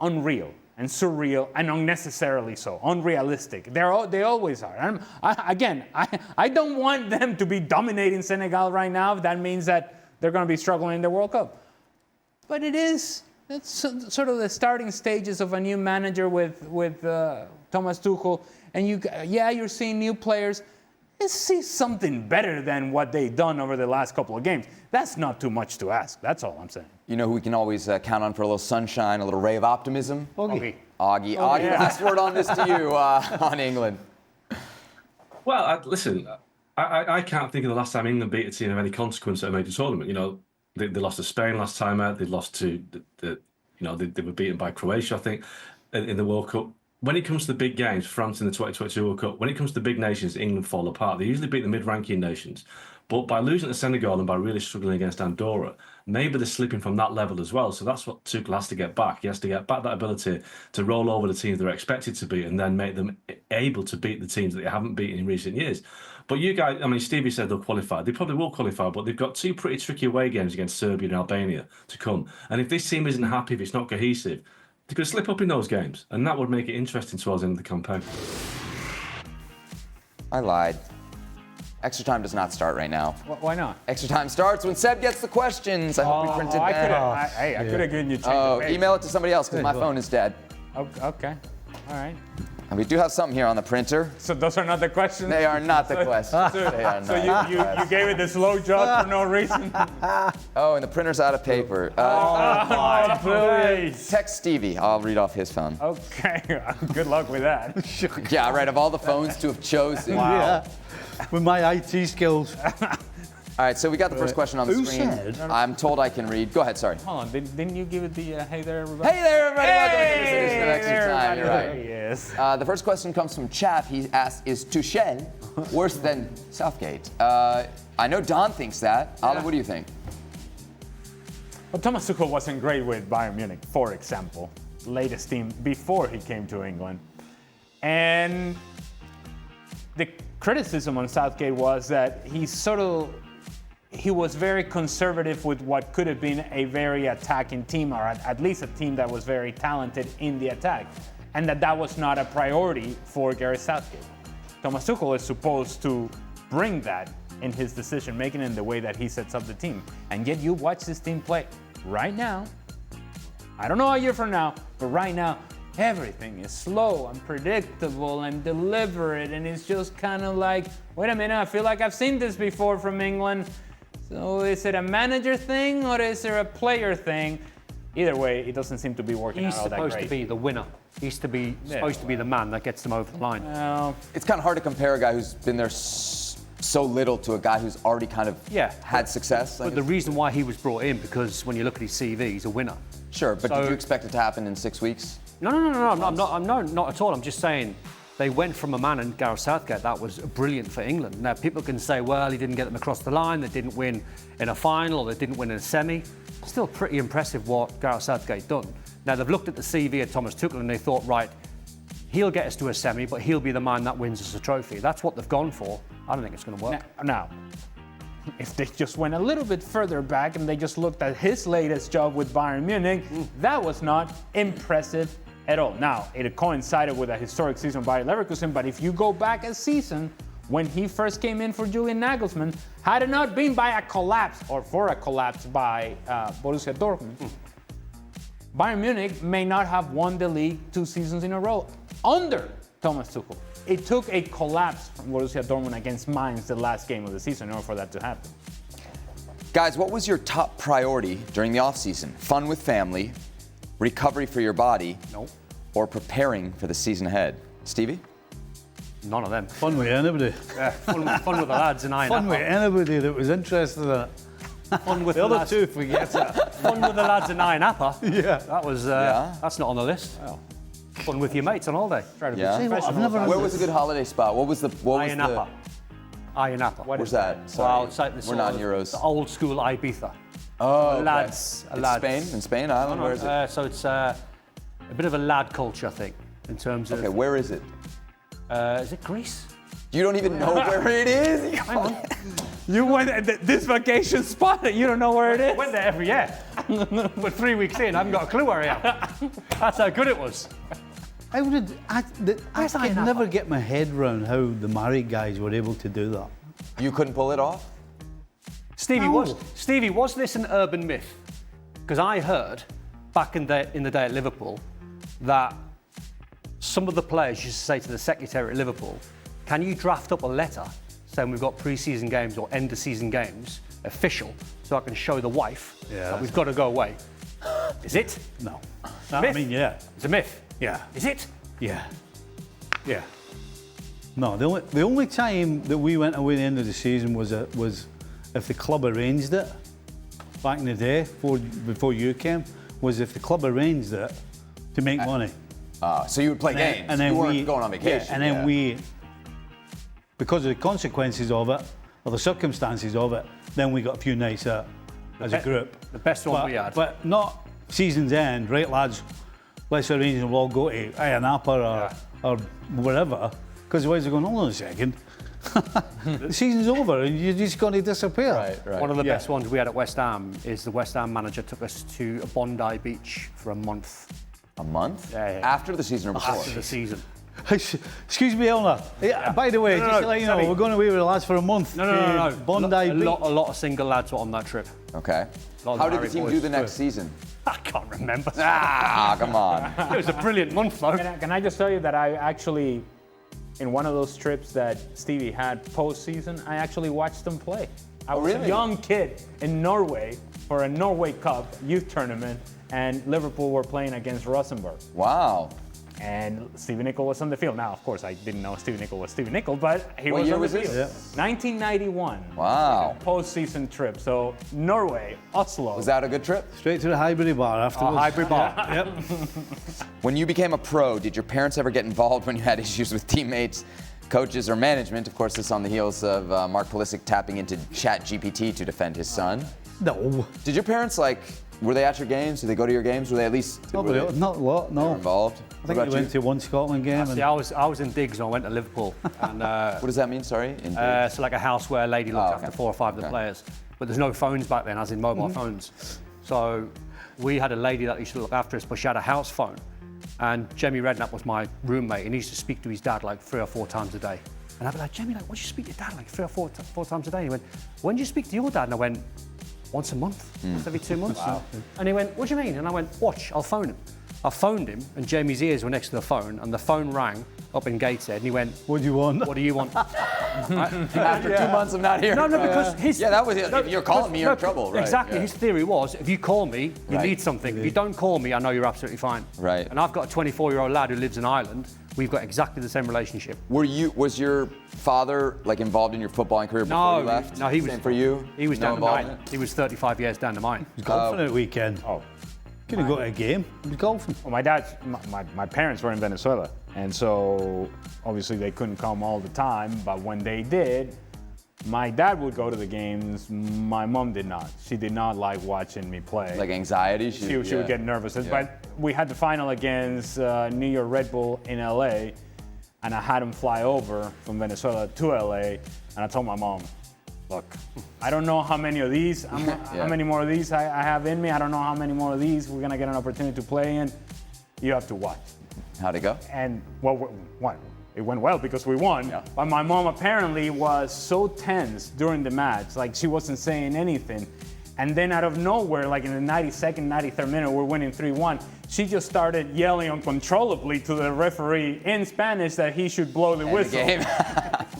unreal and surreal and unnecessarily so, unrealistic. They always are. And I don't want them to be dominating Senegal right now. That means that they're going to be struggling in the World Cup. But it's sort of the starting stages of a new manager with Thomas Tuchel, and you're seeing new players. Let's see something better than what they've done over the last couple of games. That's not too much to ask. That's all I'm saying. You know who we can always count on for a little sunshine, a little ray of optimism? Oggie. Augie, last word on this to you on England. Well, listen, I can't think of the last time England beat a team of any consequence at a major tournament. You know, they lost to Spain last time out. They lost to they were beaten by Croatia, I think, in the World Cup. When it comes to the big games, France in the 2022 World Cup, when it comes to the big nations, England fall apart. They usually beat the mid-ranking nations. But by losing to Senegal and by really struggling against Andorra, maybe they're slipping from that level as well. So that's what Tuchel has to get back. He has to get back that ability to roll over the teams they're expected to beat and then make them able to beat the teams that they haven't beaten in recent years. But you guys, I mean, Stevie said they'll qualify. They probably will qualify, but they've got two pretty tricky away games against Serbia and Albania to come. And if this team isn't happy, if it's not cohesive, they could slip up in those games. And that would make it interesting towards the end of the campaign. I lied. Extra time does not start right now. Why not? Extra time starts when Seb gets the questions. I hope we printed I that. could have given you change. Oh, of email it to somebody else because my phone is dead. Okay. All right. And we do have something here on the printer. So those are not the questions? They are not the questions. They are not. So you gave it the slow jog for no reason? Oh, and the printer's out of paper. Brilliant. Text Stevie. I'll read off his phone. Okay. Good luck with that. Yeah, right. Of all the phones to have chosen. Wow. Yeah. With my IT skills. All right, so we got the first question on the Who screen. said? I'm told I can read. Go ahead, sorry. Hold on. Didn't you give it the hey there, everybody? Hey there, everybody. Welcome to this edition of Extra Time. You're right. Yes. The first question comes from Chav. He asks, is Tuchel worse than Southgate? I know Don thinks that. Alan, what do you think? Well, Thomas Tuchel wasn't great with Bayern Munich, for example. Latest team before he came to England. And the criticism on Southgate was that he was very conservative with what could have been a very attacking team, or at least a team that was very talented in the attack, and that was not a priority for Gareth Southgate. Thomas Tuchel is supposed to bring that in his decision making in the way that he sets up the team. And yet you watch this team play right now. I don't know a year from now, but right now, everything is slow and predictable and deliberate, and it's just kind of like, wait a minute, I feel like I've seen this before from England. So is it a manager thing or is it a player thing? Either way, it doesn't seem to be working out all that great. He's supposed to be the winner. He's supposed to be the man that gets them over the line. It's kind of hard to compare a guy who's been there so little to a guy who's already kind of had success. But the reason why he was brought in, because when you look at his CV, he's a winner. Sure, but did you expect it to happen in 6 weeks? No, I'm not at all. I'm just saying they went from a man in Gareth Southgate that was brilliant for England. Now, people can say, well, he didn't get them across the line, they didn't win in a final, or they didn't win in a semi. Still pretty impressive what Gareth Southgate done. Now, they've looked at the CV of Thomas Tuchel and they thought, right, he'll get us to a semi, but he'll be the man that wins us a trophy. That's what they've gone for. I don't think it's going to work. Now, if they just went a little bit further back and they just looked at his latest job with Bayern Munich, that was not impressive at all. Now, it coincided with a historic season by Leverkusen, but if you go back a season when he first came in for Julian Nagelsmann, had it not been by a collapse or for a collapse by Borussia Dortmund, Bayern Munich may not have won the league 2 seasons in a row under Thomas Tuchel. It took a collapse from Borussia Dortmund against Mainz the last game of the season in order for that to happen. Guys, what was your top priority during the offseason? Fun with family, recovery for your body, or preparing for the season ahead? Stevie? None of them. Fun with anybody. Yeah, fun with the lads and Fun with anybody that was interested in it. Fun with the other two, forget it. Fun with the lads in Iron Appa. Yeah. That was, that's not on the list. Oh. Fun with your mates on holiday. Try to be Yeah. professional. Where was a good holiday spot? What was the? Iron Appa. Iron Appa. Where's that? Sorry. Well, it's like we're not Euros. The old school Ibiza. Oh, lads. Okay. Lads. Spain? In Spain, Ireland? Where is it? So it's a bit of a lad culture, I think, in terms of. Okay, where is it? Is it Greece? You don't even know where it is? Hang on. You went this vacation spot and you don't know where it is? I went there every year. But 3 weeks in, I haven't got a clue where I am. That's how good it was. I could never get my head around how the married guys were able to do that. You couldn't pull it off? Stevie, was this an urban myth? Because I heard back in the day at Liverpool that some of the players used to say to the secretary at Liverpool, can you draft up a letter saying we've got pre-season games or end-of-season games, official, so I can show the wife that we've got to go away? Is it? No. Myth? I mean, yeah. It's a myth. Yeah. Is it? Yeah. Yeah. No, the only time that we went away at the end of the season was if the club arranged it. Back in the day, before you came, was if the club arranged it to make money. So you would play games. And then you weren't going on vacation. Yeah, and then we, because of the consequences of it, or the circumstances of it, then we got a few nights out as a group. The best one we had. But not season's end, right, lads? Let's arrange and we'll all go to Napa or wherever. Because the boys are going, hold on a second. The season's over and you're just going to disappear. Right. One of the best ones we had at West Ham is the West Ham manager took us to Bondi Beach for a month. A month? Yeah. After the season or before? After the season. Excuse me, Elna. By the way, just to let you know, we're going away with the lads for a month. No. Bondi Beach. A lot of single lads were on that trip. Okay. Lot of How did the married team boys. do the next season? I can't remember. Come on. It was a brilliant month, though. Can I just tell you that I actually, in one of those trips that Stevie had postseason, I actually watched them play. I was really? a young kid in Norway for a Norway Cup youth tournament, and Liverpool were playing against Rosenborg. Wow. And Stevie Nicol was on the field. Now, of course, I didn't know Stevie Nicol was Stevie Nicol, but he What was year on the was this? field. Yeah. 1991. Wow. Postseason trip. So Norway, Oslo. Was that a good trip? Straight to the Highbury bar afterwards. Hybrid bar. Yep. When you became a pro, did your parents ever get involved when you had issues with teammates, coaches, or management? Of course, this on the heels of Mark Pulisic tapping into ChatGPT to defend his son. No. Did your parents, were they at your games? Did they go to your games? Were they at least Not were a lot, they were no. involved? I think we went to one Scotland game. See, I was in digs when I went to Liverpool. And, What does that mean? Sorry. so like a house where a lady looked okay. after 4 or 5 of the players. But there's no phones back then, as in mobile phones. So we had a lady that used to look after us, but she had a house phone. And Jamie Redknapp was my roommate, and he used to speak to his dad like 3 or 4 times a day. And I'd be like, Jamie, what do you speak to your dad like 3 or 4 times a day? And he went, when do you speak to your dad? And I went, once a month, once every 2 months. Wow. And he went, what do you mean? And I went, watch, I'll phone him. I phoned him, and Jamie's ears were next to the phone, and the phone rang up in Gateshead, and he went, What do you want? what do you want? After 2 months of not hearing. No, because his... Yeah, that was it. If you're calling me, you're in trouble, right? Exactly. Yeah. His theory was, if you call me, you Right. need something. If you don't call me, I know you're absolutely fine. Right. And I've got a 24-year-old lad who lives in Ireland. We've got exactly the same relationship. Was your father involved in your footballing career before you left? No, he was. Same for you. He was No down the mine. involvement? He was 35 years down the mine. He was golfing at the weekend. Oh. Couldn't go to a game. He was golfing. Well, my parents were in Venezuela, and so obviously they couldn't come all the time, but when they did, my dad would go to the games, my mom did not. She did not like watching me play. Like anxiety? She would get nervous. But we had the final against New York Red Bull in LA, and I had him fly over from Venezuela to LA, and I told my mom, look, I don't know how many of these, how many more of these I have in me. I don't know how many more of these we're gonna get an opportunity to play in. You have to watch. How'd it go? And it went well because we won. Yeah. But my mom apparently was so tense during the match, like she wasn't saying anything. And then out of nowhere, like in the 92nd, 93rd minute, we're winning 3-1. She just started yelling uncontrollably to the referee in Spanish that he should blow the whistle. The game.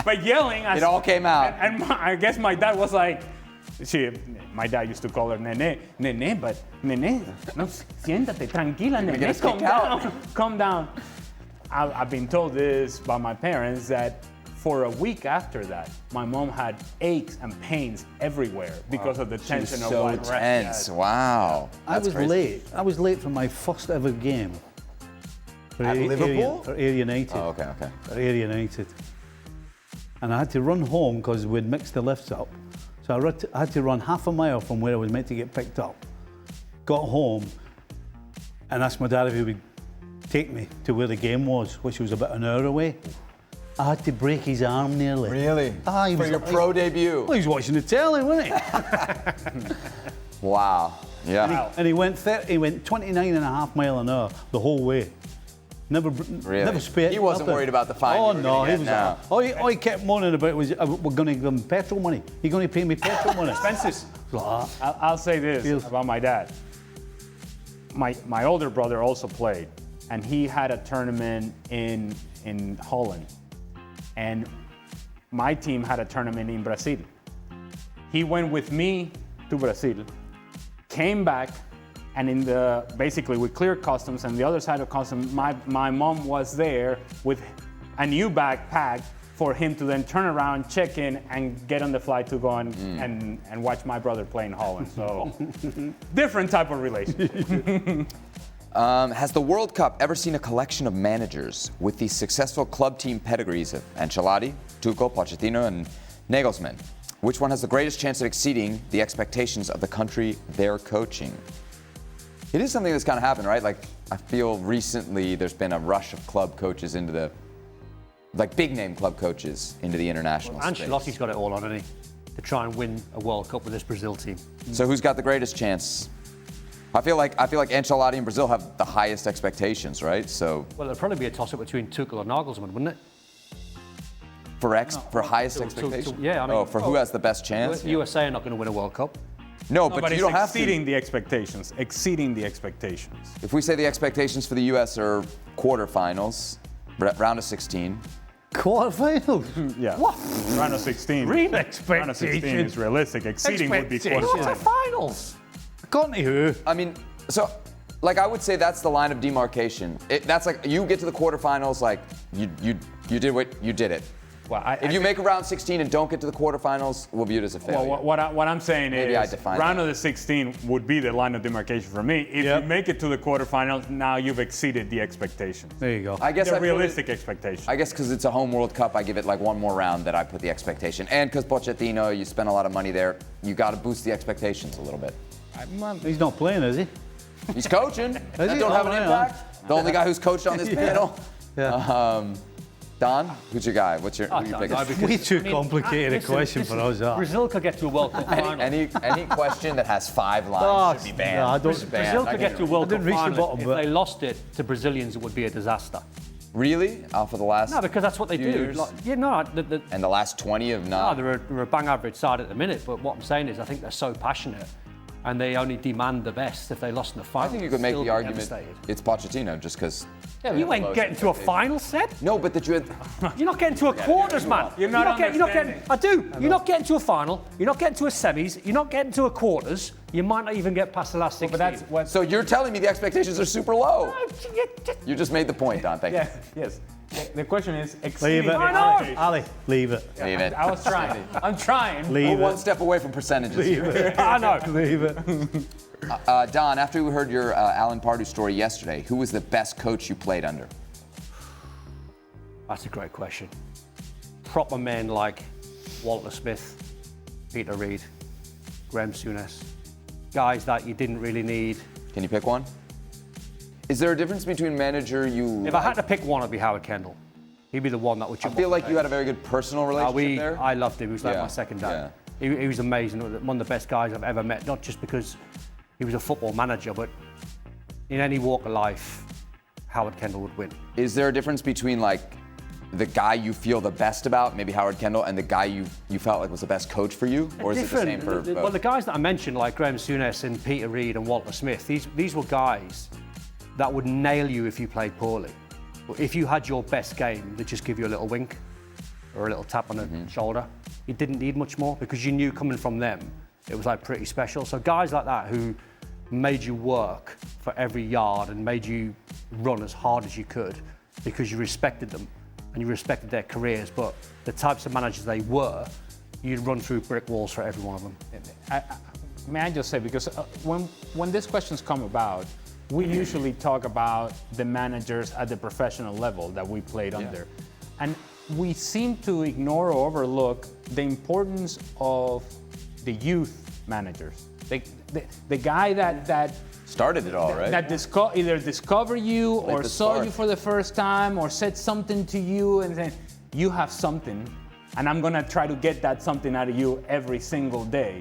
But yelling. It all came out. And I guess my dad was like, my dad used to call her Nene, but Nene, no, siéntate, tranquila, Nene, calm down, calm down. I've been told this by my parents that for a week after that, my mom had aches and pains everywhere because of the tension of So what ref tense. had. Wow. I was late. I was late for my first ever game. For At Liverpool? For Ayr United. Oh, okay. For Ayr United. And I had to run home because we'd mixed the lifts up. So I had to run half a mile from where I was meant to get picked up. Got home and asked my dad if he would take me to where the game was, which was about an hour away. I had to break his arm nearly. Really? Ah, he For was your pro debut? Well, he was watching the telly, wasn't he? Wow. Yeah. And he went 29 and a half mile an hour the whole way. Never spared. He wasn't worried about the fine. Oh you were no, gonna he get was. now. All he kept moaning about was we're going to give him petrol money. He's going to pay me petrol money. Expenses. Like that. I'll say this Feels- about my dad. My older brother also played, and he had a tournament in Holland, and my team had a tournament in Brazil. He went with me to Brazil, came back, and basically we cleared customs, and the other side of customs, my mom was there with a new backpack for him to then turn around, check in, and get on the flight to go and watch my brother play in Holland. So, different type of relationship. Has the World Cup ever seen a collection of managers with the successful club team pedigrees of Ancelotti, Tuchel, Pochettino, and Nagelsmann? Which one has the greatest chance of exceeding the expectations of the country they're coaching? It is something that's kind of happened, right? Like, I feel recently there's been a rush of club coaches into the, like big name club coaches into the international space. Ancelotti's got it all on, hasn't he? To try and win a World Cup with this Brazil team. So who's got the greatest chance? I feel like Ancelotti and Brazil have the highest expectations, right? So Well, there'd probably be a toss-up between Tuchel and Nagelsmann, wouldn't it? for highest expectations? Yeah, I mean, for who has the best chance? USA are not going to win a World Cup. No, But but you it's don't have to. exceeding the expectations. Exceeding the expectations. If we say the expectations for the U.S. are quarterfinals, round of 16. Quarterfinals? Yeah. What? Round of 16. Real Round of 16 expectation. is realistic. Exceeding would be Expectations. quarterfinals. Finals. Gone to who? I mean, so, like, I would say that's the line of demarcation. That's like you get to the quarterfinals, like you did what you did it. Well, If you make a round 16 and don't get to the quarterfinals, we'll view it as a failure. Well, what I'm saying Maybe I is define round that. of the 16 would be the line of demarcation for me. If you make it to the quarterfinals, now you've exceeded the expectations. There you go. I guess The I put it- realistic expectations. I guess because it's a home World Cup, I give it like one more round that I put the expectation. And because Pochettino, you spend a lot of money there, you got to boost the expectations a little bit. He's not playing, is he? He's coaching. That he? don't have an Oh, yeah. impact. The only guy who's coached on this panel. Yeah. Don, who's your guy? Who you picking? Way too complicated a question for us, that. Brazil could get to a World Cup final. Any question that has 5 lines should be banned. No, I don't. Banned. Brazil could get to a World I Cup didn't reach the final. bottom, If but- they lost it to Brazilians, it would be a disaster. Really? For the last No, because that's what they few do. years? And the last 20 of not. they're a bang average side at the minute, but what I'm saying is I think they're so passionate and they only demand the best. If they lost in the final, I think you could make still the be argument devastated. it's Pochettino just because. You ain't getting to a final set. No, but that you had. You're not getting to a quarters, man. You're not getting. I do. You're not getting to a final. You're not getting to a semis. You're not getting to a quarters. You might not even get past the last 16. But that's what. So you're telling me the expectations are super low. You just made the point, Don. Thank Yes, yes. The question is exceeding Leave it. the expectations. Ali, leave it. you. Leave it. I was trying. I'm trying. Leave We're one it. step away from percentages. Leave here. it. I know. Leave it. Don, after we heard your Alan Pardew story yesterday, who was the best coach you played under? That's a great question. Proper men like Walter Smith, Peter Reid, Graham Souness. Guys that you didn't really need. Can you pick one? Is there a difference between manager you? If I had to pick one, it'd be Howard Kendall. He'd be the one that would I jump feel off like the you page. had a very good personal relationship there. I loved him. He was like Yeah, my second dad. yeah. He was amazing. One of the best guys I've ever met, not just because he was a football manager, but in any walk of life, Howard Kendall would win. Is there a difference between like the guy you feel the best about, maybe Howard Kendall, and the guy you felt like was the best coach for you? Or is it the same for both? Well, the guys that I mentioned, like Graham Souness and Peter Reid and Walter Smith, these were guys that would nail you if you played poorly. But if you had your best game, they'd just give you a little wink or a little tap on the shoulder. You didn't need much more because you knew coming from them, it was like pretty special. So guys like that who made you work for every yard and made you run as hard as you could because you respected them and you respected their careers, but the types of managers they were, you'd run through brick walls for every one of them. May I just say, because when these questions come about, we usually talk about the managers at the professional level that we played under. And we seem to ignore or overlook the importance of the youth managers. The guy that Started it all, right? that either discovered you Like or the saw spark. you for the first time or said something to you and said, you have something, and I'm gonna try to get that something out of you every single day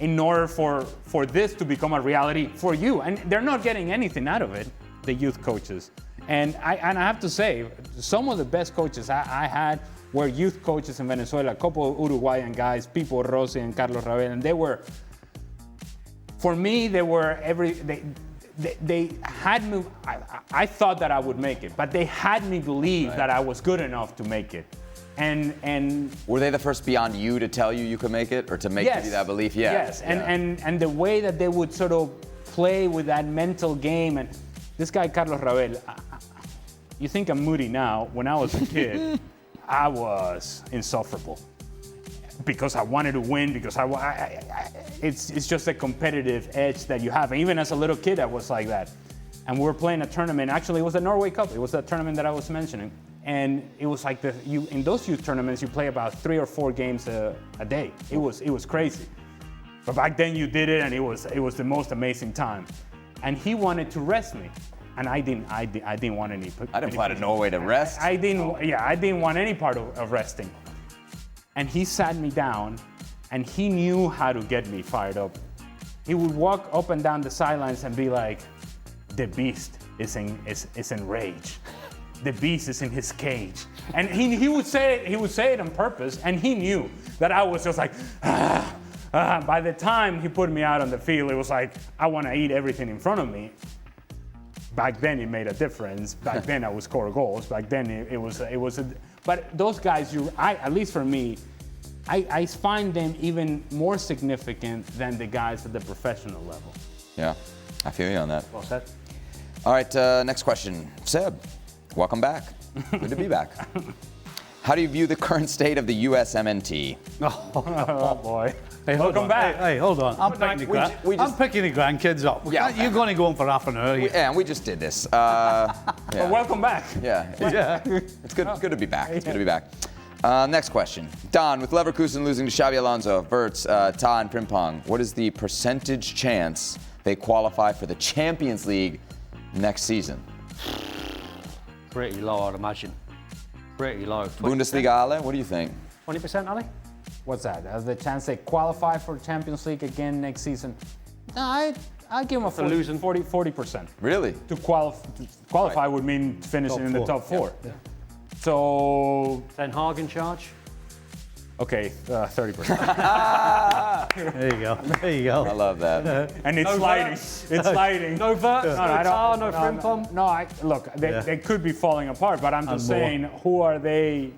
in order for this to become a reality for you. And they're not getting anything out of it, the youth coaches. And I have to say, some of the best coaches I had were youth coaches in Venezuela, a couple of Uruguayan guys, Pipo Rossi and Carlos Ravel, and they were, for me, they had me, I thought that I would make it, but they had me believe that I was good enough to make it. And Were they the first beyond you to tell you could make it, or to make you that belief? Yeah. Yes, Yeah. and the way that they would sort of play with that mental game, and this guy Carlos Ravel, you think I'm moody now. When I was a kid, I was insufferable because I wanted to win, because it's just a competitive edge that you have. And even as a little kid, I was like that. And we were playing a tournament. Actually, it was the Norway Cup. It was that tournament that I was mentioning. And it was like in those youth tournaments, you play about 3 or 4 games a day. It was crazy. But back then you did it, and it was the most amazing time. And he wanted to rest me, and I didn't want any. I didn't fly to Norway to rest. I didn't want any part of resting. And he sat me down, and he knew how to get me fired up. He would walk up and down the sidelines and be like, "The beast is in rage. The beast is in his cage." And he would say it on purpose, and he knew that I was just like, by the time he put me out on the field, it was like, I want to eat everything in front of me. Back then, it made a difference. Back then, I would score goals. Back then, it was. But those guys, at least for me, I find them even more significant than the guys at the professional level. Yeah, I feel you on that. Well said. All right, next question. Seb, welcome back. Good to be back. How do you view the current state of the USMNT? Oh boy. Hey, Welcome back. Hey, hold on. I'm picking the grandkids up. Yeah. You're going to go on for half an hour. Yeah, and we just did this. Well, welcome back. Yeah, it's good to be back. It's good to be back. Next question. Don, with Leverkusen losing to Xabi Alonso, Wirtz, Ta, and Frimpong, what is the percentage chance they qualify for the Champions League next season? Pretty low, I'd imagine. Pretty low. 20%? Bundesliga, Ale, what do you think? 20%, Ali? What's that? The chance they qualify for Champions League again next season? No, I give them a 40%. Really? To qualify would mean finishing in the top 4. Yeah. So, Ten Hag in charge? okay, 30%. There you go. I love that. And it's sliding. It's sliding. No Wirtz, no Ta, no Frimpong? No, look, they could be falling apart, but I'm just saying, who are they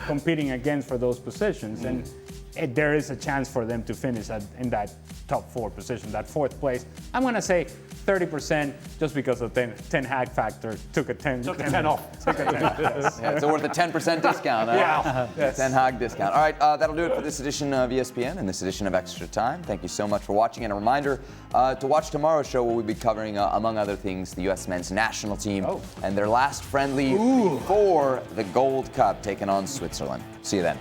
competing against for those positions? And there is a chance for them to finish in that top 4 position, that 4th place. I'm going to say 30% just because of the 10 Hag factor. Took a 10 off. Took a 10 off. Yes. Yeah, so worth a 10% discount. Yeah. Yes. 10 Hag discount. All right, that'll do it for this edition of ESPN and this edition of Extra Time. Thank you so much for watching. And a reminder to watch tomorrow's show where we'll be covering, among other things, the U.S. men's national team and their last friendly for the Gold Cup taking on Switzerland. See you then.